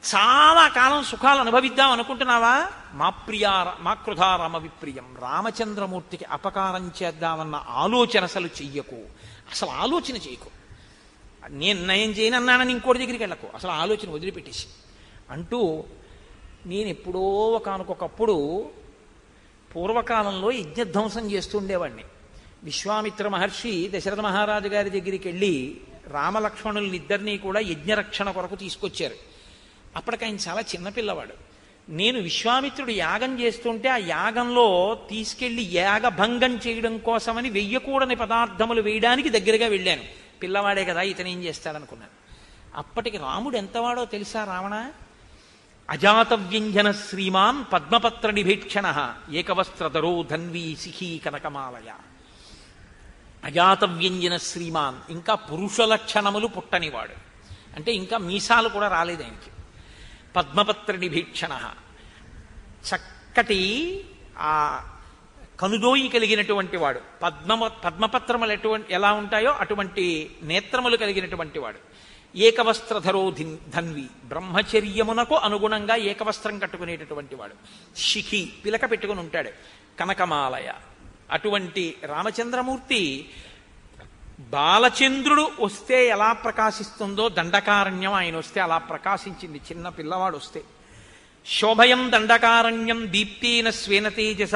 Speaker 1: చాలా కాలం సుఖాలు అనుభవిద్దాం అనుకుంటున్నావా? మా కృధారామ విప్రియం. రామచంద్రమూర్తికి అపకారం చేద్దామన్న ఆలోచన అసలు చెయ్యకు. అసలు ఆలోచన చేయకు. నేను నయం చేయనన్నానని ఇంకోటి దగ్గరికి వెళ్ళకు. అసలు ఆలోచన వదిలిపెట్టేసి అంటూ, నేను ఎప్పుడో ఒకనకొకప్పుడు పూర్వకాలంలో యజ్ఞధ్వంసం చేస్తూ ఉండేవాడిని. విశ్వామిత్ర మహర్షి దశరథ మహారాజు గారి దగ్గరికి వెళ్ళి రామలక్ష్మణుల్నిద్దరినీ కూడా యజ్ఞరక్షణ కొరకు తీసుకొచ్చారు. అప్పటికి ఆయన చాలా చిన్నపిల్లవాడు. నేను విశ్వామిత్రుడు యాగం చేస్తుంటే ఆ యాగంలో తీసుకెళ్లి యాగభంగం చేయడం కోసమని వెయ్యకూడని పదార్థములు వేయడానికి దగ్గరగా వెళ్ళాను. పిల్లవాడే కదా, ఇతను ఏం చేస్తాడనుకున్నాను. అప్పటికి రాముడు ఎంతవాడో తెలుసా? రావణ అజాత వ్యంజన శ్రీమాన్ పద్మపత్ర నిభేక్షణ ఏకవస్త్రధరో ధన్వీ సిఖీ కనకమాలయ. అజాత వ్యంజన శ్రీమాన్, ఇంకా పురుష లక్షణములు పుట్టనివాడు. అంటే ఇంకా మీసాలు కూడా రాలేదు ఆయనకి. పద్మపత్ర నిభీక్షణ, చక్కటి ఆ కనుదోయి కలిగినటువంటి వాడు. పద్మపత్రములు ఎలా ఉంటాయో అటువంటి నేత్రములు కలిగినటువంటి వాడు. ఏకవస్త్రధరో ధన్వి, బ్రహ్మచర్యమునకు అనుగుణంగా ఏకవస్త్రం కట్టుకునేటటువంటి వాడు. శిఖి, పిలక పెట్టుకుని ఉంటాడు. కనకమాలయ. అటువంటి రామచంద్రమూర్తి బాలచంద్రుడు వస్తే ఎలా ప్రకాశిస్తుందో దండకారణ్యం ఆయన వస్తే అలా ప్రకాశించింది. చిన్న పిల్లవాడు వస్తే శోభయం దండకారణ్యం దీప్తేన స్వేన తేజస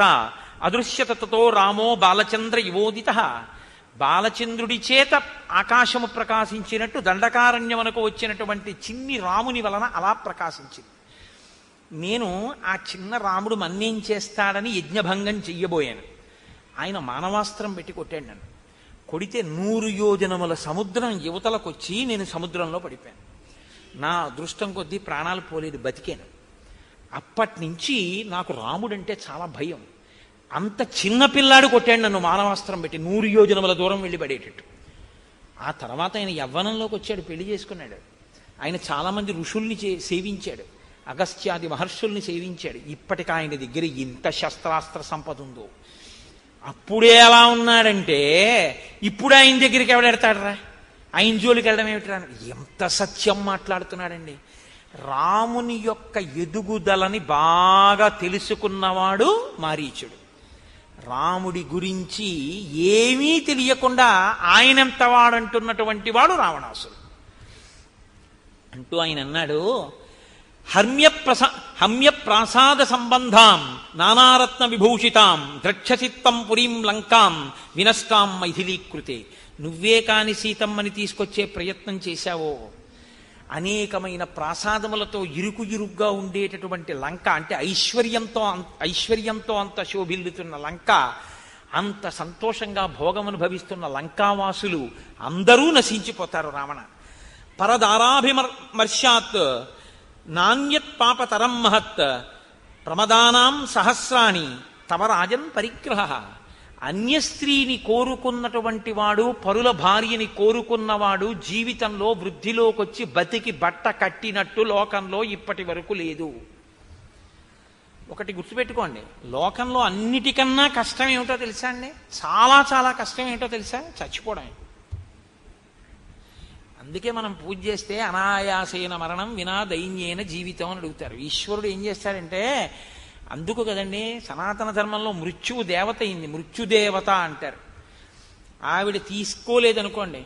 Speaker 1: అదృశ్యత తతో రామో బాలచంద్ర యువోదిత. బాలచంద్రుడి చేత ఆకాశము ప్రకాశించినట్టు దండకారణ్యమునకు వచ్చినటువంటి చిన్ని రాముని వలన అలా ప్రకాశించింది. నేను ఆ చిన్న రాముడు మన్నేం చేస్తాడని యజ్ఞభంగం చెయ్యబోయాను. ఆయన మానవాస్త్రం పెట్టి కొట్టాడు నన్ను. కొడితే 100 యోజనముల సముద్రం యువతలకొచ్చి నేను సముద్రంలో పడిపోయాను. నా అదృష్టం కొద్దీ ప్రాణాలు పోలేదు, బతికాను. అప్పటి నుంచి నాకు రాముడంటే చాలా భయం. అంత చిన్న పిల్లాడు కొట్టాడు నన్ను మానవాస్త్రం పెట్టి 100 యోజనముల దూరం వెళ్ళి పడేటట్టు. ఆ తర్వాత ఆయన యవ్వనంలోకి వచ్చాడు, పెళ్లి చేసుకున్నాడు. ఆయన చాలామంది ఋషుల్ని సేవించాడు, అగస్త్యాది మహర్షుల్ని సేవించాడు. ఇప్పటికి ఆయన దగ్గర ఇంత శస్త్రాస్త్ర సంపద ఉందో. అప్పుడే ఎలా ఉన్నాడంటే ఇప్పుడు ఆయన దగ్గరికి ఎవడెడతాడరా, ఆయన జోలికి వెళ్ళడం ఏమిట్రా? ఎంత సత్యం మాట్లాడుతున్నాడండి. రాముని యొక్క ఎదుగుదలని బాగా తెలుసుకున్నవాడు మారీచుడు. రాముడి గురించి ఏమీ తెలియకుండా ఆయనంత వాడంటున్నటువంటి వాడు రావణాసుడు. అంటూ ఆయన అన్నాడు, హమ్య ప్రాసాద సంబంధాం నానారత్న విభూషితాం ద్రక్షసిత్తం పురీం లంకాం వినష్టాం మైథిలీకృతే. నువ్వే కాని సీతమ్మని తీసుకొచ్చే ప్రయత్నం చేశావో, అనేకమైన ప్రాసాదములతో ఇరుగ్గా ఉండేటటువంటి లంక, అంటే ఐశ్వర్యంతో అంత శోభిల్లుతున్న లంక, అంత సంతోషంగా భోగమనుభవిస్తున్న లంకావాసులు అందరూ నశించిపోతారు. రావణ పరదారాభిమర్శాత్ నాణ్యత్ పాపతరం మహత్ ప్రమదానాం సహస్రాణి తవ రాజన్ పరిగ్రహ. అన్య స్త్రీని కోరుకున్నటువంటి వాడు, పరుల భార్యని కోరుకున్నవాడు జీవితంలో వృద్ధిలోకొచ్చి బతికి బట్ట కట్టినట్టు లోకంలో ఇప్పటి వరకు లేదు. ఒకటి గుర్తుపెట్టుకోండి, లోకంలో అన్నిటికన్నా కష్టం ఏమిటో తెలుసా అండి? చాలా చాలా కష్టం ఏమిటో తెలుసా? చచ్చిపోవడం. అందుకే మనం పూజ చేస్తే అనాయాసేన మరణం వినా దైన్యేన జీవితం అని అడుగుతారు. ఈశ్వరుడు ఏం చేస్తాడంటే, అందుకు కదండి సనాతన ధర్మంలో మృత్యువు దేవత అయింది, మృత్యుదేవత అంటారు. ఆవిడ తీసుకోలేదనుకోండి,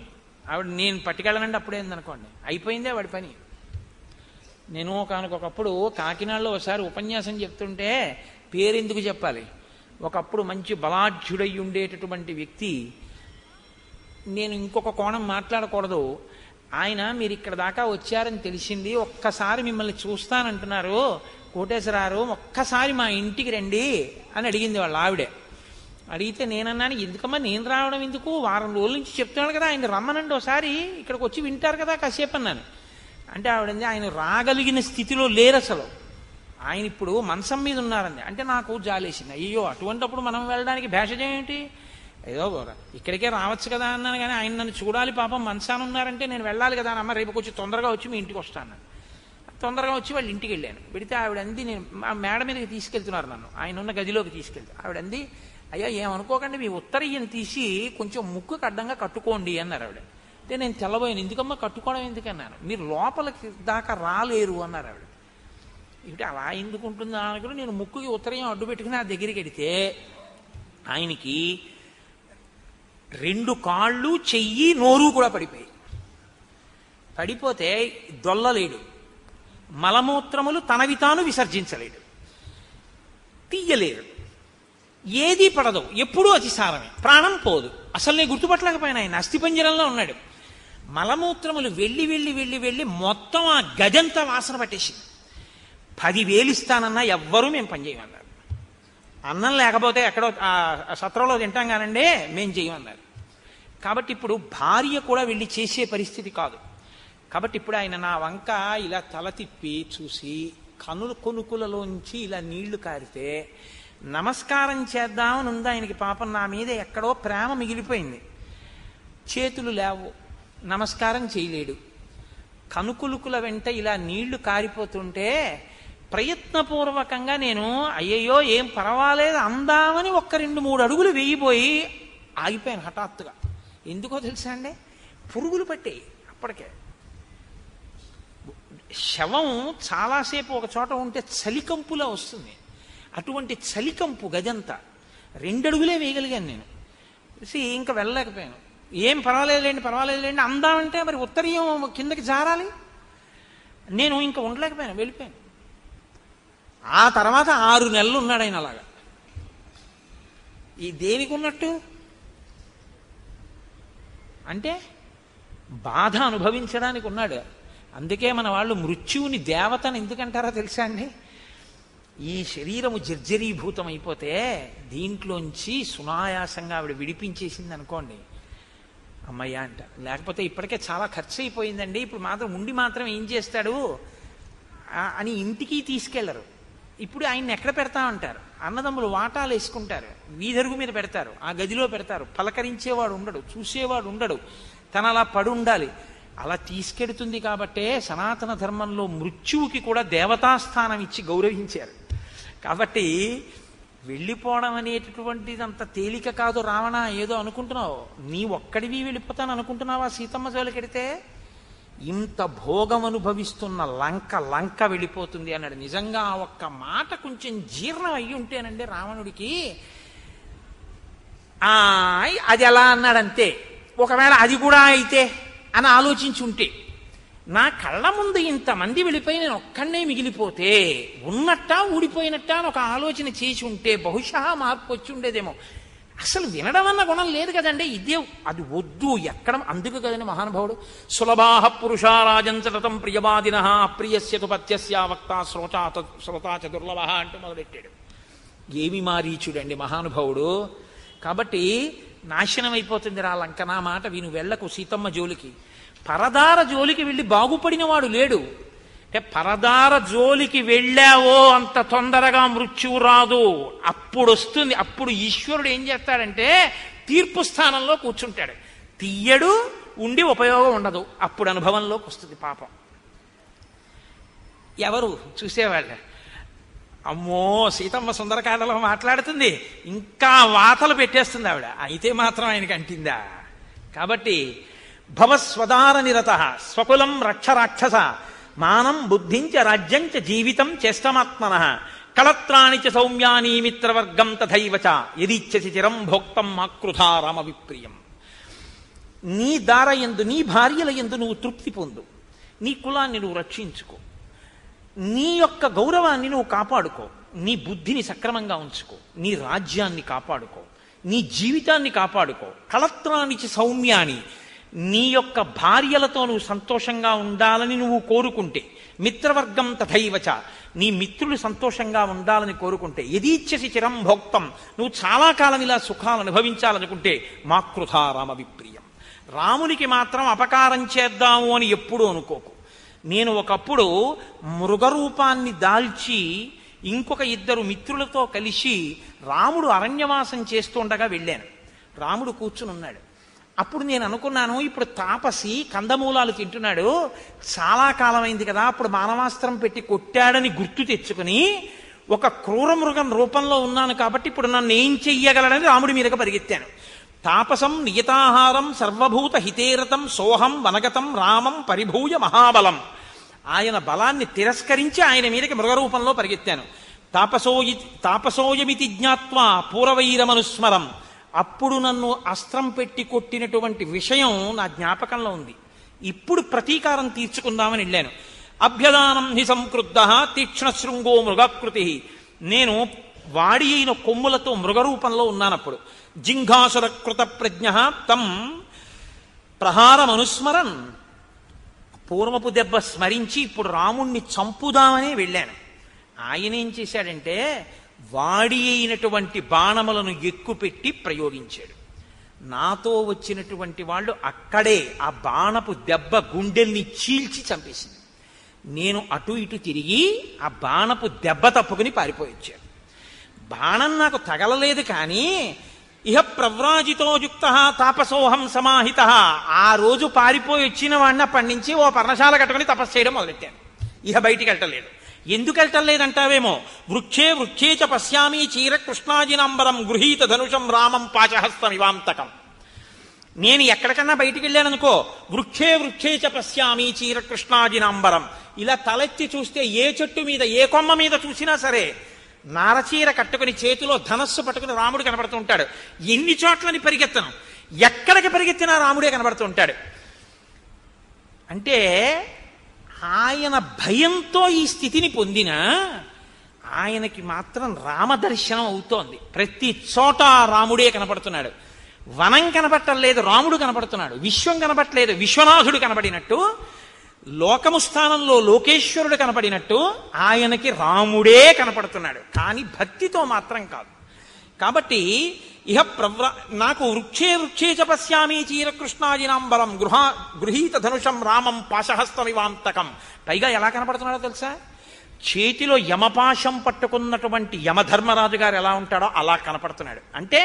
Speaker 1: ఆవిడ నేను పట్టుకెళ్ళనండి అప్పుడేందనుకోండి, అయిపోయిందే వాడి పని. నేను ఒకనకొకప్పుడు కాకినాడలో ఒకసారి ఉపన్యాసం చెప్తుంటే, పేరెందుకు చెప్పాలి, ఒకప్పుడు మంచి బలాఢ్యుడై ఉండేటటువంటి వ్యక్తి, నేను ఇంకొక కోణం మాట్లాడకూడదు, ఆయన మీరు ఇక్కడ దాకా వచ్చారని తెలిసింది, ఒక్కసారి మిమ్మల్ని చూస్తానంటున్నారు కోటేశ్వరారు, ఒక్కసారి మా ఇంటికి రండి అని అడిగింది వాళ్ళ ఆవిడే. అడిగితే నేనన్నాను, ఎందుకమ్మా నేను రావడం ఎందుకు, వారం రోజుల నుంచి చెప్తున్నాడు కదా ఆయన రమ్మనండి ఒకసారి, ఇక్కడికి వచ్చి వింటారు కదా కాసేపు అన్నాను. అంటే ఆవిడంది ఆయన రాగలిగిన స్థితిలో లేరు అసలు, ఆయన ఇప్పుడు మంచం మీద ఉన్నారండి. అంటే నాకు జాలేసింది, అయ్యో అటువంటిప్పుడు మనం వెళ్ళడానికి భేషజం ఏంటి, ఏదో ఇక్కడికే రావచ్చు కదా అన్నాను. కానీ ఆయన నన్ను చూడాలి పాపం మంచాన ఉన్నారంటే నేను వెళ్ళాలి కదా అని, అమ్మ రేపు కొంచెం తొందరగా వచ్చి మీ ఇంటికి వస్తాను. తొందరగా వచ్చి వాళ్ళ ఇంటికి వెళ్ళాను. పెడితే ఆవిడంది, నేను ఆ మేడ మీదకి తీసుకెళ్తున్నారు నన్ను, ఆయన ఉన్న గదిలోకి తీసుకెళ్తే ఆవిడంది, అయ్యా ఏమనుకోకండి మీ ఉత్తరీయం తీసి కొంచెం ముక్కుకు అడ్డంగా కట్టుకోండి అన్నారు ఆవిడ. అంటే నేను తెల్లబోయాను, ఎందుకమ్మా కట్టుకోవడం ఎందుకన్నాను, మీరు లోపలికి దాకా రాలేరు అన్నారు ఆవిడ. ఇటు అలా ఎందుకు ఉంటుందా అనుకుని నేను ముక్కుకి ఉత్తరీయం అడ్డు పెట్టుకుని ఆ దగ్గరికి వెడితే ఆయనకి 2 కాళ్ళు చెయ్యి నోరు కూడా పడిపోయి, పడిపోతే దొల్లలేడు, మలమూత్రములు తనవి తాను విసర్జించలేడు, తీయలేడు, ఏదీ పడదు, ఎప్పుడూ అతిసారమే, ప్రాణం పోదు. అసలు నేను గుర్తుపట్టలేకపోయినా ఆయన అస్థిపంజరంలో ఉన్నాడు. మలమూత్రములు వెళ్ళి వెళ్ళి వెళ్ళి వెళ్ళి మొత్తం ఆ గదంతా వాసన పట్టేసింది. 10,000 ఇస్తానన్నా ఎవ్వరూ మేము పనిచేయమన్నారు. అన్నం లేకపోతే ఎక్కడో సత్రంలో తింటాం కానండి మేం చేయమన్నారు. కాబట్టి ఇప్పుడు భార్య కూడా వెళ్ళి చేసే పరిస్థితి కాదు. కాబట్టి ఇప్పుడు ఆయన నా వంక ఇలా తల తిప్పి చూసి కనుల కొనుకులలోంచి ఇలా నీళ్లు కారితే నమస్కారం చేద్దామని ఉంది ఆయనకి. పాపం నా మీద ఎక్కడో ప్రేమ మిగిలిపోయింది. చేతులు లేవు, నమస్కారం చేయలేడు. కనుకులుకుల వెంట ఇలా నీళ్లు కారిపోతుంటే ప్రయత్నపూర్వకంగా నేను అయ్యయ్యో ఏం పర్వాలేదు అందామని 1-2-3 అడుగులు వేయిపోయి ఆగిపోయాను హఠాత్తుగా. ఎందుకో తెలుసా అండి, పురుగులు పట్టాయి. అప్పటికే శవం చాలాసేపు ఒక చోట ఉంటే చలికంపులా వస్తుంది. అటువంటి చలికంపు గదంతా 2 అడుగులే వేయగలిగాను నేను. ఇంకా వెళ్ళలేకపోయాను. ఏం పర్వాలేదులేండి అందామంటే మరి ఉత్తరీయం కిందకి జారాలి. నేను ఇంకా ఉండలేకపోయాను, వెళ్ళిపోయాను. ఆ తర్వాత 6 నెలలు ఉన్నాడు ఆయన అలాగా. ఈ దేనికి ఉన్నట్టు అంటే బాధ అనుభవించడానికి ఉన్నాడు. అందుకే మన వాళ్ళు మృత్యువుని దేవతను ఎందుకంటారో తెలుసా అండి? ఈ శరీరము జర్జరీభూతం అయిపోతే దీంట్లోంచి సునాయాసంగా ఆవిడ విడిపించేసింది అనుకోండి, అమ్మయ్య అంట. లేకపోతే ఇప్పటికే చాలా ఖర్చు అయిపోయిందండి, ఇప్పుడు మాత్రం ఉండి మాత్రం ఏం చేస్తాడు అని ఇంటికి తీసుకెళ్లరు. ఇప్పుడు ఆయన్ని ఎక్కడ పెడతామంటారు? అన్నదమ్ములు వాటాలు వేసుకుంటారు, వీధరుగు మీద పెడతారు, ఆ గదిలో పెడతారు. పలకరించేవాడు ఉండడు, చూసేవాడు ఉండడు, తన అలా పడి ఉండాలి. అలా తీసుకెడుతుంది కాబట్టే సనాతన ధర్మంలో మృత్యువుకి కూడా దేవతాస్థానం ఇచ్చి గౌరవించారు. కాబట్టి వెళ్ళిపోవడం అనేటటువంటిది అంత తేలిక కాదు. రావణ, ఏదో అనుకుంటున్నావు, నీ ఒక్కడివి వెళ్ళిపోతాను అనుకుంటున్నావా? సీతమ్మ జోలికెడితే ఇంత భోగం అనుభవిస్తున్న లంక వెళ్ళిపోతుంది అన్నాడు. నిజంగా ఆ ఒక్క మాట కొంచెం జీర్ణం అయ్యి ఉంటేనండి రావణుడికి, అది ఎలా అన్నాడంతే. ఒకవేళ అది కూడా అయితే అని ఆలోచించి ఉంటే, నా కళ్ళ ముందు ఇంతమంది వెళ్ళిపోయి నేను ఒక్కడే మిగిలిపోతే ఉన్నట్టా ఊడిపోయినట్టా అని ఒక ఆలోచన చేసి ఉంటే బహుశా మార్పు వచ్చి ఉండేదేమో. అసలు వినడం అన్న గుణం లేదు కదండి, ఇదే అది వద్దు ఎక్కడం. అందుకు కదండి మహానుభావుడు సులభాహ పురుషారాజంచటం ప్రియవాదిన ప్రియస్యతు పత్యస్య వక్త శ్రోతాచ దుర్లభ అంటూ మొదలెట్టాడు. ఏమి మారీచుడండి మహానుభావుడు. కాబట్టి నాశనం అయిపోతుంది రా లంక. నా మాట విను, వెళ్ళకు సీతమ్మ జోలికి. పరదార జోలికి వెళ్ళి బాగుపడిన వాడు లేడు. అంటే పరదార జోలికి వెళ్ళావో అంత తొందరగా మృత్యువు రాదు, అప్పుడు వస్తుంది. అప్పుడు ఈశ్వరుడు ఏం చేస్తాడంటే తీర్పు స్థానంలో కూర్చుంటాడు, తీయడు, ఉండి ఉపయోగం ఉండదు. అప్పుడు అనుభవంలోకి వస్తుంది పాపం. ఎవరు చూసేవాళ్ళ? అమ్మో, సీతమ్మ సుందరకాండలో మాట్లాడుతుంది, ఇంకా వాతలు పెట్టేస్తుంది ఆవిడ. అయితే మాత్రం ఆయనకి అంటిందా? కాబట్టి భవస్వదార నిరత స్వకులం రక్ష రాక్షస మానం బుద్ధించ రాజ్యంచ జీవితం చేష్టమాత్మన కళత్రాణి చ సౌమ్యాని మిత్రవర్గం తథైవచ యదిచ్చసి చిరం భోక్తం మాకృధా రామ విప్రియం. నీ దారయందు, నీ భార్యల యందు నువ్వు తృప్తి పొందు, నీ కులాన్ని నువ్వు రక్షించుకో, నీ యొక్క గౌరవాన్ని నువ్వు కాపాడుకో, నీ బుద్ధిని సక్రమంగా ఉంచుకో, నీ రాజ్యాన్ని కాపాడుకో, నీ జీవితాన్ని కాపాడుకో. కళత్రానిచి సౌమ్యాని, నీ యొక్క భార్యలతో నువ్వు సంతోషంగా ఉండాలని నువ్వు కోరుకుంటే, మిత్రవర్గం తథైవచ, నీ మిత్రులు సంతోషంగా ఉండాలని కోరుకుంటే, యదీచ్ఛసి చిరం భోక్తం, నువ్వు చాలా కాలం ఇలా సుఖాలు అనుభవించాలనుకుంటే, మాకృధా రామ విప్రియం, రామునికి మాత్రం అపకారం చేద్దాము అని ఎప్పుడూ అనుకోకు. నేను ఒకప్పుడు మృగరూపాన్ని దాల్చి ఇంకొక ఇద్దరు మిత్రులతో కలిసి రాముడు అరణ్యవాసం చేస్తుండగా వెళ్ళాను. రాముడు కూర్చుని ఉన్నాడు. అప్పుడు నేను అనుకున్నాను, ఇప్పుడు తాపసి కందమూలాలు తింటున్నాడు, చాలా కాలమైంది కదా, అప్పుడు మానవాస్త్రం పెట్టి కొట్టాడని గుర్తు తెచ్చుకుని ఒక క్రూర మృగం రూపంలో ఉన్నాను కాబట్టి ఇప్పుడు నన్ను ఏం చెయ్యగలడని రాముడి మీదకి పరిగెత్తాను. తాపసం నియతాహారం సర్వభూత హితేరతం సోహం వనగతం రామం పరిభూయ మహాబలం. ఆయన బలాన్ని తిరస్కరించి ఆయన మీదకి మృగరూపంలో పరిగెత్తాను. తాపసోయమితి జ్ఞాత్వా పూర్వవైరమనుస్మరం, అప్పుడు నన్ను అస్త్రం పెట్టి కొట్టినటువంటి విషయం నా జ్ఞాపకంలో ఉంది. ఇప్పుడు ప్రతీకారం తీర్చుకుందామని వెళ్ళాను. అభ్యదానం హి సంక్రుద్ధ తీక్ష్ణశృంగో మృగాకృతి, నేను వాడి అయిన కొమ్ములతో మృగరూపంలో ఉన్నానప్పుడు. జింఘాసుర కృత ప్రజ్ఞ తం ప్రహారమనుస్మరన్, పూర్వపు దెబ్బ స్మరించి ఇప్పుడు రాముణ్ణి చంపుదామని వెళ్ళాను. ఆయన ఏం చేశాడంటే వాడి అయినటువంటి బాణములను ఎక్కుపెట్టి ప్రయోగించాడు. నాతో వచ్చినటువంటి వాళ్ళు అక్కడే ఆ బాణపు దెబ్బ గుండెల్ని చీల్చి చంపేసింది. నేను అటు ఇటు తిరిగి ఆ బాణపు దెబ్బ తప్పుకుని పారిపోయించాను. బాణం నాకు తగలలేదు, కానీ ఇహ ప్రవ్రాజితో యుక్త తాపసోహం సమాహిత, ఆ రోజు పారిపోయి వచ్చిన వాడిని అప్పటి నుంచి ఓ పర్ణశాల కట్టుకుని తపస్సు చేయడం మొదలెట్టాను. ఇహ బయటికి వెళ్ళటలేదు. ఎందుకు వెళ్ళటలేదంటావేమో, వృక్షే వృక్షే చ పశ్యామి చీర కృష్ణాజినాంబరం గృహీత ధనుషం రామం పాచహస్తమివాంతకం. నేను ఎక్కడికన్నా బయటికి వెళ్ళాననుకో, వృక్షే వృక్షే చ పశ్యామి చీర కృష్ణాజినాంబరం, ఇలా తలెత్తి చూస్తే ఏ చెట్టు మీద ఏ కొమ్మ మీద చూసినా సరే నారచీర కట్టుకుని చేతిలో ధనస్సు పట్టుకుని రాముడు కనబడుతూ ఉంటాడు. ఎన్ని చోట్లని పరిగెత్తను, ఎక్కడికి పరిగెత్తినా రాముడే కనబడుతూ ఉంటాడు. అంటే ఆయన భయంతో ఈ స్థితిని పొందిన ఆయనకి మాత్రం రామదర్శనం అవుతోంది. ప్రతి చోట రాముడే కనపడుతున్నాడు. వనం కనపడటం లేదు, రాముడు కనపడుతున్నాడు. విశ్వం కనపడలేదు, విశ్వనాథుడు కనబడినట్టు లోకము స్థానంలో లోకేశ్వరుడు కనపడినట్టు ఆయనకి రాముడే కనపడుతున్నాడు, కానీ భక్తితో మాత్రం కాదు. కాబట్టి ఇహ నాకు వృక్షే వృక్షే చ పశ్యామి చీరకృష్ణాజినాంబరం గృహీత ధనుషం రామం పాశహస్తమివాంతకం. పైగా ఎలా కనపడుతున్నాడో తెలుసా? చేతిలో యమపాశం పట్టుకున్నటువంటి యమధర్మరాజు గారు ఎలా ఉంటాడో అలా కనపడుతున్నాడు. అంటే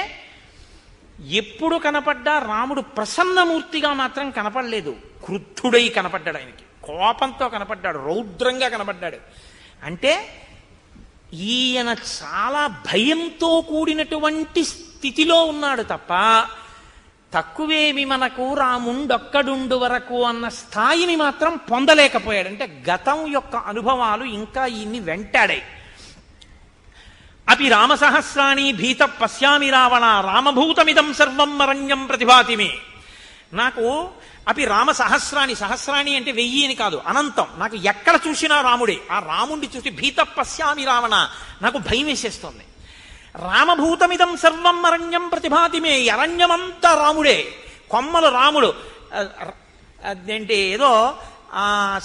Speaker 1: ఎప్పుడు కనపడ్డా రాముడు ప్రసన్నమూర్తిగా మాత్రం కనపడలేదు, క్రుద్ధుడై కనపడ్డాడు, ఆయనకి కోపంతో కనపడ్డాడు, రౌద్రంగా కనపడ్డాడు. అంటే ఈయన చాలా భయంతో కూడినటువంటి స్థితిలో ఉన్నాడు తప్ప తక్కువేమి మనకు రాముండొక్కడుండు వరకు అన్న స్థాయిని మాత్రం పొందలేకపోయాడు. అంటే గతం యొక్క అనుభవాలు ఇంకా ఈయన్ని వెంటాడాయి. అపి రామసహస్రాణి భీత పశ్యామి రావణ రామభూతమిదం సర్వం అరణ్యం ప్రతిభాతిమే. నాకు అపి రామసహస్రాణి, సహస్రాణి అంటే 1000 అని కాదు, అనంతం. నాకు ఎక్కడ చూసినా రాముడే. ఆ రాముడిని చూసి భీత పశ్యామి రావణ, నాకు భయం వేసేస్తుంది. రామభూతమిదం సర్వం అరణ్యం ప్రతిభాతిమే, అరణ్యమంతా రాముడే, కొమ్మలు రాముడు. అదేంటి ఏదో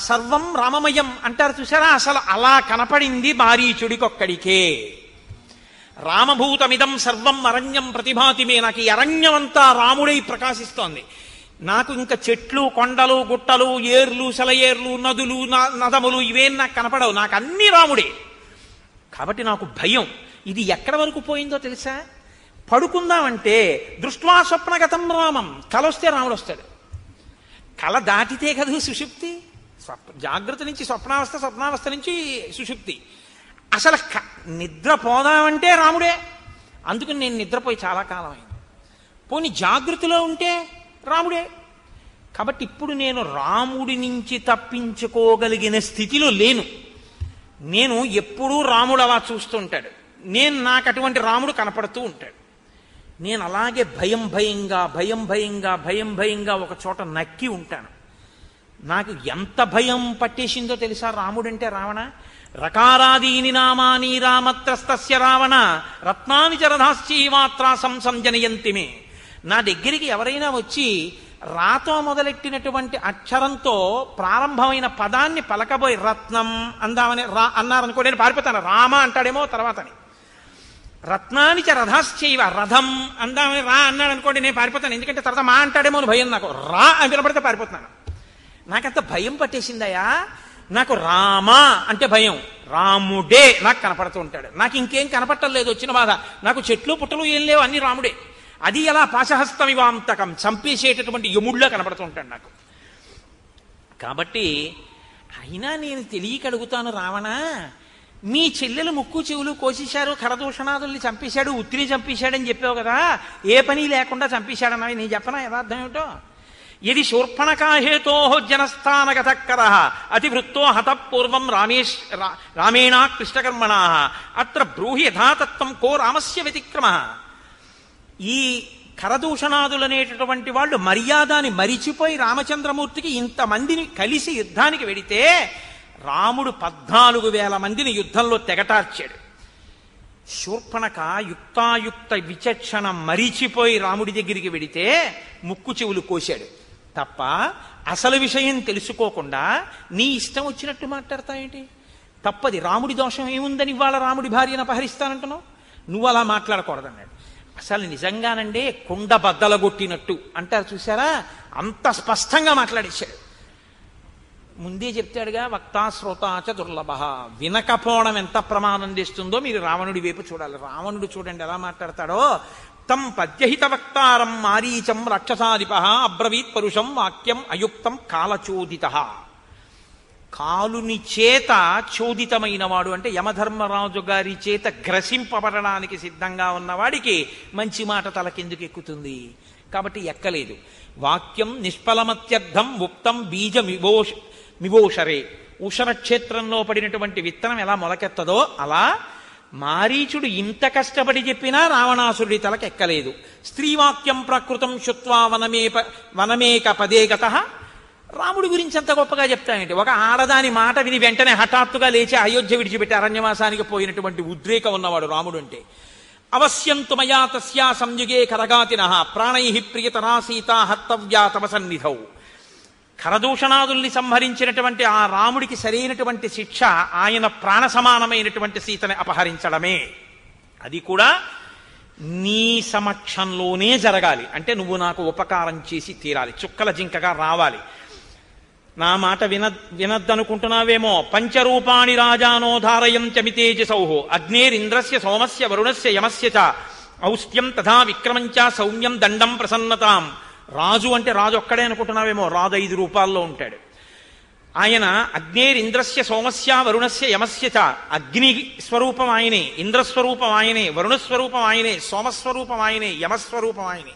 Speaker 1: సర్వం రామమయం అంటారు చూసారా, అసలు అలా కనపడింది మారీచుడికొక్కడికే. రామభూతమిదం సర్వం అరణ్యం ప్రతిభాతిమే, నాకు ఈ అరణ్యమంతా రాముడై ప్రకాశిస్తోంది. నాకు ఇంకా చెట్లు, కొండలు, గుట్టలు, ఏర్లు, సెలయేర్లు, నదులు, నదములు ఇవేం నాకు కనపడవు, నాకు అన్ని రాముడే. కాబట్టి నాకు భయం. ఇది ఎక్కడ వరకు పోయిందో తెలుసా? పడుకుందామంటే దృష్ట్వా స్వప్నగతం రామం, కల వస్తే రాముడు వస్తాడు. కల దాటితే కదా సుషుప్తి. జాగ్రత్త నుంచి స్వప్నావస్థ, స్వప్నావస్థ నుంచి సుషుప్తి. అసలు నిద్ర పోదామంటే రాముడే. అందుకని నేను నిద్రపోయి చాలా కాలం అయింది. పోనీ జాగృతిలో ఉంటే రాముడే. కాబట్టి ఇప్పుడు నేను రాముడి నుంచి తప్పించుకోగలిగిన స్థితిలో లేను. నేను ఎప్పుడూ రాముడు అలా చూస్తుంటాడు, నాకు అటువంటి రాముడు కనపడుతూ ఉంటాడు. నేను అలాగే భయం భయంగా ఒక చోట నక్కి ఉంటాను. నాకు ఎంత భయం పట్టేసిందో తెలుసా రాముడంటే? రావణ రకారాదీని నామాని రామత్రస్తస్య రావణ రత్నాని చరధాశ్చీమాత్రా సంసంజనయంతిమే. నా దగ్గరికి ఎవరైనా వచ్చి రాతో మొదలెట్టినటువంటి అక్షరంతో ప్రారంభమైన పదాన్ని పలకబోయి రత్నం అందామని అన్నారనుకో, నేను పారిపోతాను. రామ అంటాడేమో తర్వాతని. రత్నాని చ రథాశ్చైవ, రథం అందామని రా అన్నాడు అనుకోండి, నేను పారిపోతాను. ఎందుకంటే తర్వాత మా అంటాడేమో అని భయం. నాకు రా అని వినపడితే పారిపోతున్నాను. నాకంత భయం పట్టేసిందయా. నాకు రామ అంటే భయం, రాముడే నాకు కనపడుతూ ఉంటాడు. నాకు ఇంకేం కనపట్టలేదు వచ్చిన బాధ. నాకు చెట్లు పుట్టలు ఏం లేవు, అన్ని రాముడే. అది ఎలా పాశహస్తమివాంతకం, చంపేసేటటువంటి యముడిలో కనపడుతూ ఉంటాడు నాకు. కాబట్టి అయినా నేను తెలియక అడుగుతాను, రావణ మీ చెల్లెలు ముక్కు చెవులు కోసేశారు, ఖరదూషణాదుల్ని చంపేశాడు, ఉత్తిని చంపేశాడని చెప్పావు కదా, ఏ పని లేకుండా చంపేశాడన్నవి నేను చెప్పనా యథార్థం ఏమిటో? యది శూర్పణకాహేతో జనస్థానగతకర అతివృత్తో హతపూర్వం రామేణ కృష్ణకర్మణ అత్ర బ్రూహి యథాతత్వం కో రామస్య వ్యతిక్రమ. ఈ ఖరదూషణాదులనేటటువంటి వాళ్ళు మర్యాదని మరిచిపోయి రామచంద్రమూర్తికి ఇంతమందిని కలిసి యుద్ధానికి వెడితే రాముడు 14,000 మందిని యుద్ధంలో తెగటార్చాడు. శూర్పణక యుక్తాయుక్త విచక్షణ మరిచిపోయి రాముడి దగ్గరికి వెడితే ముక్కు చెవులు కోశాడు తప్ప అసలు విషయం తెలుసుకోకుండా నీ ఇష్టం వచ్చినట్టు మాట్లాడతావేంటి? తప్పది. రాముడి దోషం ఏముందని ఇవాళ రాముడి భార్యను అపహరిస్తానంటున్నావు? నువ్వు అలా మాట్లాడకూడదన్నాడు. అసలు నిజంగానండే కుండ బద్దలగొట్టినట్టు అంటారు చూసారా, అంత స్పష్టంగా మాట్లాడేశాడు. ముందే చెప్తాడుగా, వక్తా శ్రోతాచ దుర్లభ. వినకపోవడం ఎంత ప్రమాదం తెస్తుందో మీరు రావణుడి వైపు చూడాలి. రావణుడు చూడండి ఎలా మాట్లాడతాడో. తం పద్యహిత వక్తారం మారీచం రాక్షసాధిప అబ్రవీత్ పరుషం వాక్యం అయుక్తం కాలచోదిత. కాలుని చేత చోదితమైన వాడు అంటే యమధర్మరాజు గారి చేత గ్రసింపబడడానికి సిద్ధంగా ఉన్నవాడికి మంచి మాట తలకెందుకు ఎక్కుతుంది? కాబట్టి ఎక్కలేదు. వాక్యం నిష్ఫలమత్యర్థం ఉక్తం బీజ మివోషరే. ఉషరక్షేత్రంలో పడినటువంటి విత్తనం ఎలా మొలకెత్తదో అలా మారీచుడు ఇంత కష్టపడి చెప్పినా రావణాసురుడి తలకెక్కలేదు. స్త్రీవాక్యం ప్రకృతం శుత్వా వనమేక పదే గతః. రాముడి గురించి అంత గొప్పగా చెప్తానంటే ఒక ఆడదాని మాట విని వెంటనే హఠాత్తుగా లేచి అయోధ్య విడిచిపెట్టి అరణ్యవాసానికి పోయినటువంటి ఉద్రేకం ఉన్నవాడు రాముడు అంటే. అవశ్యంతు మయా తస్యా సంయుగే కరగాతినః ప్రాణైః ప్రియతరా సీతా హత్తవ్యా తవ సన్నిధౌ. ఖరదూషణాదుల్ని సంహరించినటువంటి ఆ రాముడికి సరైనటువంటి శిక్ష ఆయన ప్రాణ సమానమైనటువంటి సీతని అపహరించడమే. అది కూడా నీ సమక్షంలోనే జరగాలి. అంటే నువ్వు నాకు ఉపకారం చేసి తీరాలి, చుక్కల జింకగా రావాలి. నా మాట వినద్దనుకుంటున్నావేమో. పంచరూపాణి రాజానో ధారయంత్యమితేజసౌః అగ్నేరింద్రస్య సోమస్య వరుణస్య యమస్య చ ఔష్ట్యం తథా విక్రమంచ సౌమ్యం దండం ప్రసన్నతాం. రాజు అంటే రాజు ఒక్కడే అనుకుంటున్నావేమో, రాజు 5 రూపాల్లో ఉంటాడు. ఆయన అగ్నేరింద్రస్య సోమస్య వరుణస్య యమస్య చ, అగ్ని స్వరూపం ఆయనే, ఇంద్రస్వరూపం ఆయనే, వరుణస్వరూపం ఆయనే, సోమస్వరూపం ఆయనే, యమస్వరూపం ఆయనే.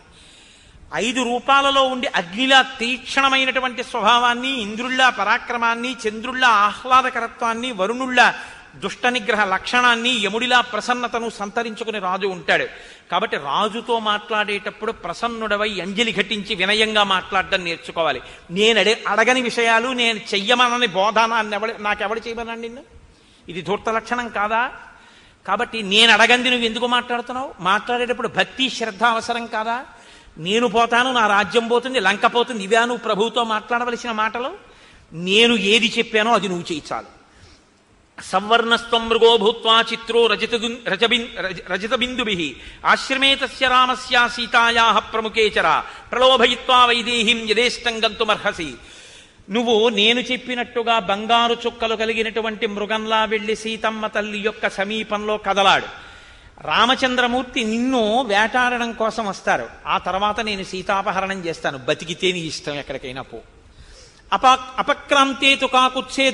Speaker 1: 5 రూపాలలో ఉండి అగ్నిలా తీక్షణమైనటువంటి స్వభావాన్ని, ఇంద్రుళ్ళ పరాక్రమాన్ని, చంద్రుళ్ళ ఆహ్లాదకరత్వాన్ని, వరుణుళ్ళ దుష్ట నిగ్రహ లక్షణాన్ని, యముడిలా ప్రసన్నతను సంతరించుకుని రాజు ఉంటాడు. కాబట్టి రాజుతో మాట్లాడేటప్పుడు ప్రసన్నుడవై అంజలి ఘటించి వినయంగా మాట్లాడడం నేర్చుకోవాలి. నేను అడగని విషయాలు, నేను చెయ్యమనని బోధానాన్ని నాకెవడు చేయమనండి? నిన్ను ఇది ధూర్త లక్షణం కాదా? కాబట్టి నేను అడగంది నువ్వు ఎందుకు మాట్లాడుతున్నావు? మాట్లాడేటప్పుడు భక్తి శ్రద్ధ అవసరం కాదా? నేను పోతాను, నా రాజ్యం పోతుంది, లంక పోతుంది, ఇవే నువ్వు ప్రభువుతో మాట్లాడవలసిన మాటలు? నేను ఏది చెప్పానో అది నువ్వు చేయించాలి. సంవర్ణస్త్వం మృగో భూత్వా చిత్రో రజతబిందుభిః ఆశ్రమే తస్య రామస్య సీతాయాః ప్రముఖే చర ప్రలోభయిత్వా వైదేహీం యథేష్టం గంతుమర్హసి. నువ్వు నేను చెప్పినట్టుగా బంగారు చుక్కలు కలిగినటువంటి మృగంలా వెళ్లి సీతమ్మ తల్లి యొక్క సమీపంలో కదలాడు. రామచంద్రమూర్తి నిన్ను వేటాడడం కోసం వస్తారు. ఆ తర్వాత నేను సీతాపహరణం చేస్తాను. బతికితే నీ ఇష్టం, ఎక్కడికైనా పో. అపక్రాంతే తు కాకుత్సే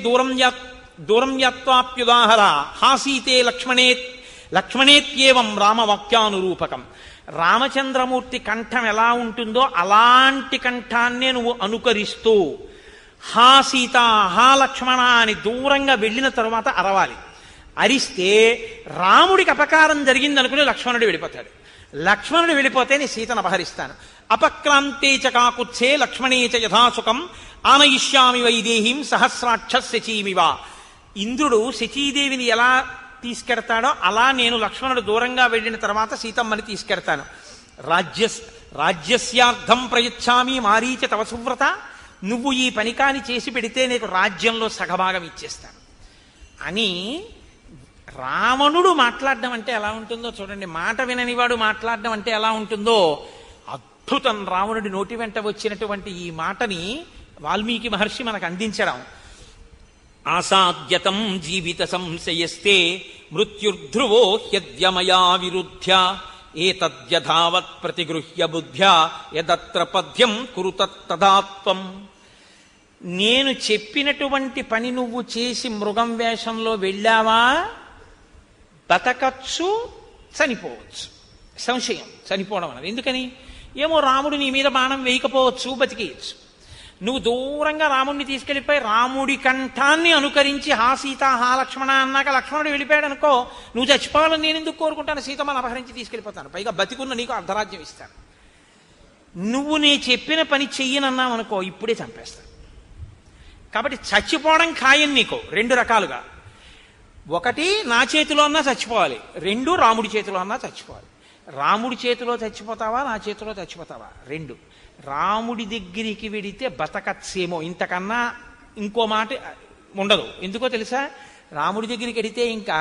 Speaker 1: దూరం యాత్వాప్యుదాహర హాసీతే లక్ష్మణేత్యేవం రామవాక్యానురూపకం. రామచంద్రమూర్తి కంఠం ఎలా ఉంటుందో అలాంటి కంఠాన్నే నువ్వు అనుకరిస్తూ హా సీత, హా లక్ష్మణ అని దూరంగా వెళ్ళిన తరువాత అరవాలి. అరిస్తే రాముడికి అపకారం జరిగిందనుకుని లక్ష్మణుడు వెళ్ళిపోతాడు. లక్ష్మణుడు వెళ్ళిపోతే నీ సీతను అపహరిస్తాను. అపక్రాంతే చ కాకుత్సే లక్ష్మణే చ యథాసుఖం ఆనయిష్యామి వైదేహీం సహస్రాక్ష శచీమివ. ఇంద్రుడు శచీదేవిని ఎలా తీసుకెడతాడో అలా నేను లక్ష్మణుడు దూరంగా వెళ్ళిన తర్వాత సీతమ్మని తీసుకెడతాను. రాజ్యస్యార్థం ప్రయచ్చామి మారీచ తవ సువ్రత. నువ్వు ఈ పని కాని చేసి పెడితే నీకు రాజ్యంలో సగభాగం ఇచ్చేస్తాను అని రావణుడు మాట్లాడడం అంటే ఎలా ఉంటుందో చూడండి. మాట విననివాడు మాట్లాడడం అంటే ఎలా ఉంటుందో అద్భుతం. రావణుడి నోటి వెంట వచ్చినటువంటి ఈ మాటని వాల్మీకి మహర్షి మనకు అందించడం. ఆసాద్యతం జీవిత సంశయస్తే మృత్యుర్ధ్రువో హ్యద్యమయా విరుధ్య ఏతద్యథావత్ ప్రతిగృహ్య బుద్ధ్యా యదత్ర పద్యం కురుతత్తదాత్వం. నేను చెప్పినటువంటి పని నువ్వు చేసి మృగం వేషంలో వెళ్ళావా, బతకచ్చు, చనిపోవచ్చు. సంశయం, చనిపోవడం అన్నది. ఎందుకని? ఏమో రాముడు నీ మీద బాణం వేయకపోవచ్చు, బతికేయచ్చు. నువ్వు దూరంగా రాముడిని తీసుకెళ్ళిపోయి రాముడి కంఠాన్ని అనుకరించి హా సీత, హా లక్ష్మణ అన్నాక లక్ష్మణుడు వెళ్ళిపోయాడు అనుకో, నువ్వు చచ్చిపోవాలని నేను ఎందుకు కోరుకుంటాను? సీతమ్మని అపహరించి తీసుకెళ్ళిపోతాను, పైగా బతికున్న నీకు అర్ధరాజ్యం ఇస్తాను. నువ్వు నీ చెప్పిన పని చెయ్యనన్నావు అనుకో, ఇప్పుడే చంపేస్తాను. కాబట్టి చచ్చిపోవడం ఖాయం నీకు 2 రకాలుగా. 1 నా చేతిలో అన్నా చచ్చిపోవాలి, 2 రాముడి చేతిలో అన్నా చచ్చిపోవాలి. రాముడి చేతిలో చచ్చిపోతావా, నా చేతిలో చచ్చిపోతావా? 2. రాముడి దగ్గరికి వెడితే బతకచ్చేమో, ఇంతకన్నా ఇంకో మాట ఉండదు. ఎందుకో తెలుసా? రాముడి దగ్గరికి వెడితే ఇంకా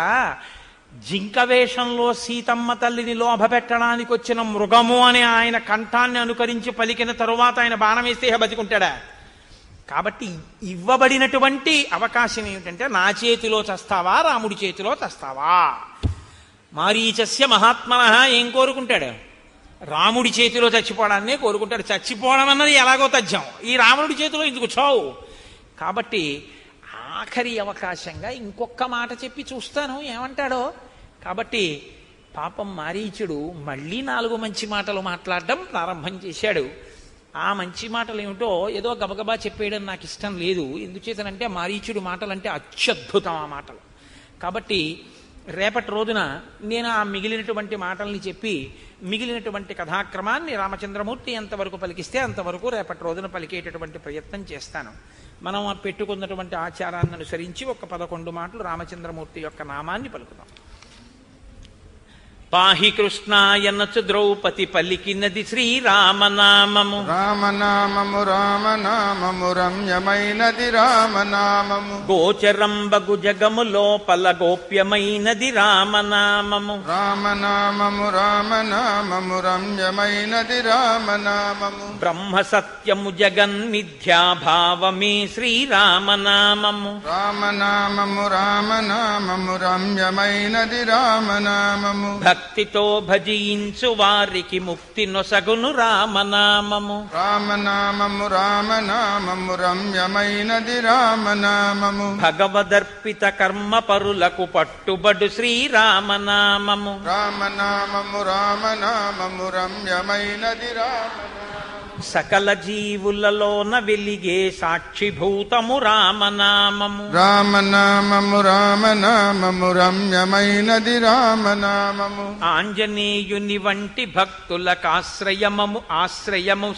Speaker 1: జింక వేషంలో సీతమ్మ తల్లిని లోభ పెట్టడానికి వచ్చిన మృగము అనే ఆయన కంఠాన్ని అనుకరించి పలికిన తరువాత ఆయన బాణం వేస్తే బతికుంటాడా? కాబట్టి ఇవ్వబడినటువంటి అవకాశం ఏమిటంటే నా చేతిలో చస్తావా, రాముడి చేతిలో చస్తావా. మారీచస్య మహాత్మనః ఏం కోరుకుంటాడు? రాముడి చేతిలో చచ్చిపోవడాన్నే కోరుకుంటాడు. చచ్చిపోవడం అన్నది ఎలాగో తథ్యం, ఈ రావణుడి చేతిలో ఎందుకు చావు? కాబట్టి ఆఖరి అవకాశంగా ఇంకొక మాట చెప్పి చూస్తాను ఏమంటాడో. కాబట్టి పాపం మారీచుడు మళ్ళీ 4 మంచి మాటలు మాట్లాడడం ప్రారంభం చేశాడు. ఆ మంచి మాటలు ఏమిటో ఏదో గబగబా చెప్పేయడం నాకు ఇష్టం లేదు. ఎందుచేతనంటే మారీచుడు మాటలంటే అత్యద్భుతం ఆ మాటలు. కాబట్టి రేపటి రోజున నేను ఆ మిగిలినటువంటి మాటల్ని చెప్పి మిగిలినటువంటి కథాక్రమాన్ని రామచంద్రమూర్తి ఎంతవరకు పలికిస్తే అంతవరకు రేపటి రోజున పలికేటటువంటి ప్రయత్నం చేస్తాను. మనం పెట్టుకున్నటువంటి ఆచారాన్ని అనుసరించి ఒక 11 మాటలు రామచంద్రమూర్తి యొక్క నామాన్ని పలుకుతాం. పాహి కృష్ణాయనచు ద్రౌపది పలికినది శ్రీరామనామము.
Speaker 2: రామనామము రామనామము రమ్యమైనది రామనామము.
Speaker 1: గోచరంబగు జగము లోపల గోప్యమైనది రామనామము.
Speaker 2: రామనామము రామనామము రమ్యమైనది రామనామము.
Speaker 1: బ్రహ్మ సత్యము జగన్మిథ్యాభావమే శ్రీరామనామము.
Speaker 2: రామనామము రామనామము రమ్యమైనది రామనామము.
Speaker 1: భక్తితో భజించు వారికి ముక్తి నొసగును రామనామము.
Speaker 2: రామనామము రామనామము రమ్యమైనది రామనామము.
Speaker 1: భగవదర్పిత కర్మ పరులకు పట్టుబడు శ్రీరామనామము.
Speaker 2: రామనామము రామనామము రమ్యమైనది రామనామము.
Speaker 1: సకల జీవులలోన వెలిగే సాక్షిభూతము రామనామము.
Speaker 2: రామనామము రామనామము రమ్యమైనది రామనామము.
Speaker 1: ఆంజనేయుని వంటి భక్తులకాశ్రయము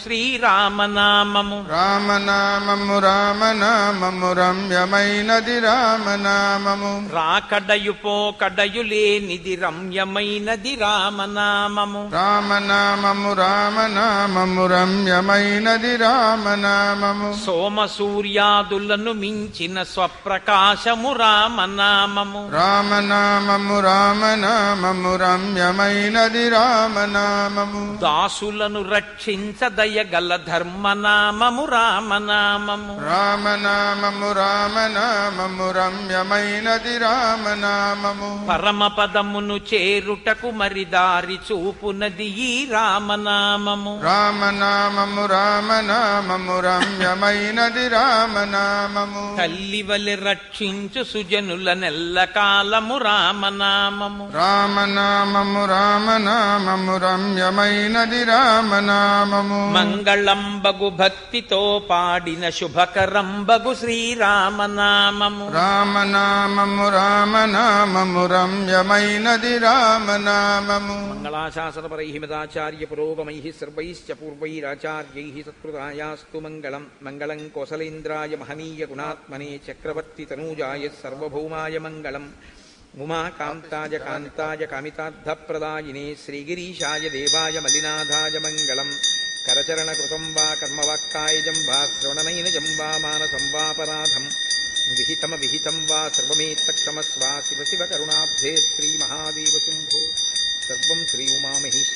Speaker 1: శ్రీరామనామము.
Speaker 2: రామనామము రామనామము రమ్యమైనది రామనామము.
Speaker 1: రాకడయు పోకడయు లేనిది రమ్యమైనది రామనామము.
Speaker 2: రామనామము రామనామము రమ్యమైనది రామనామము.
Speaker 1: సోమ సూర్యాదులను మించిన స్వప్రకాశము రామనామము.
Speaker 2: రామనామము రామనామము రమ్యమైనది రామనామము.
Speaker 1: దాసులను రక్షించదయగల ధర్మనామము రామనామము.
Speaker 2: రామనామము రామనామము రమ్యమైనది రామనామము.
Speaker 1: పరమపదమును చేరుటకు మరి దారి చూపునది ఈ రామనామము.
Speaker 2: రామనామము రామనామము రమ్యమైనది రామనామము.
Speaker 1: తల్లివలి రక్షించు సుజనుల నెల్లకాలము రామనామము.
Speaker 2: రామనామము రామనామము రమ్యమైనది రామనామము.
Speaker 1: మంగళంబగు భక్తితో పాడిన శుభకరంబగు శ్రీరామనామము.
Speaker 2: రామనామము రామనామము రమ్యమైనది రామనామము.
Speaker 1: మంగళాశాసనపరై మదాచార్య పురోగమై సర్వైశ్చ పూర్వైరాచార్యై సత్కృతాయాస్తు మంగళం. మంగళం కోసలేంద్రాయ మహనీయ గుణాత్మనే చక్రవర్తి తనూజాయ సర్వభౌమాయ మంగళం. ఉమాకాంతాయ కాంతాయ కామితార్థప్రదాయినే శ్రీగిరీశాయ దేవాయ మలినాథాయ మంగళం. కరచరణకృతం వా కర్మవాక్కాయజం వా శ్రవణనైనజం వా మానసం వాపరాధం విహితం వా సర్వమేత్తక్షమస్వ. శివ శివ కరుణాబ్ధే శ్రీమహాదేవ శంభో. సర్వం శ్రీ ఉమామహేశ్వర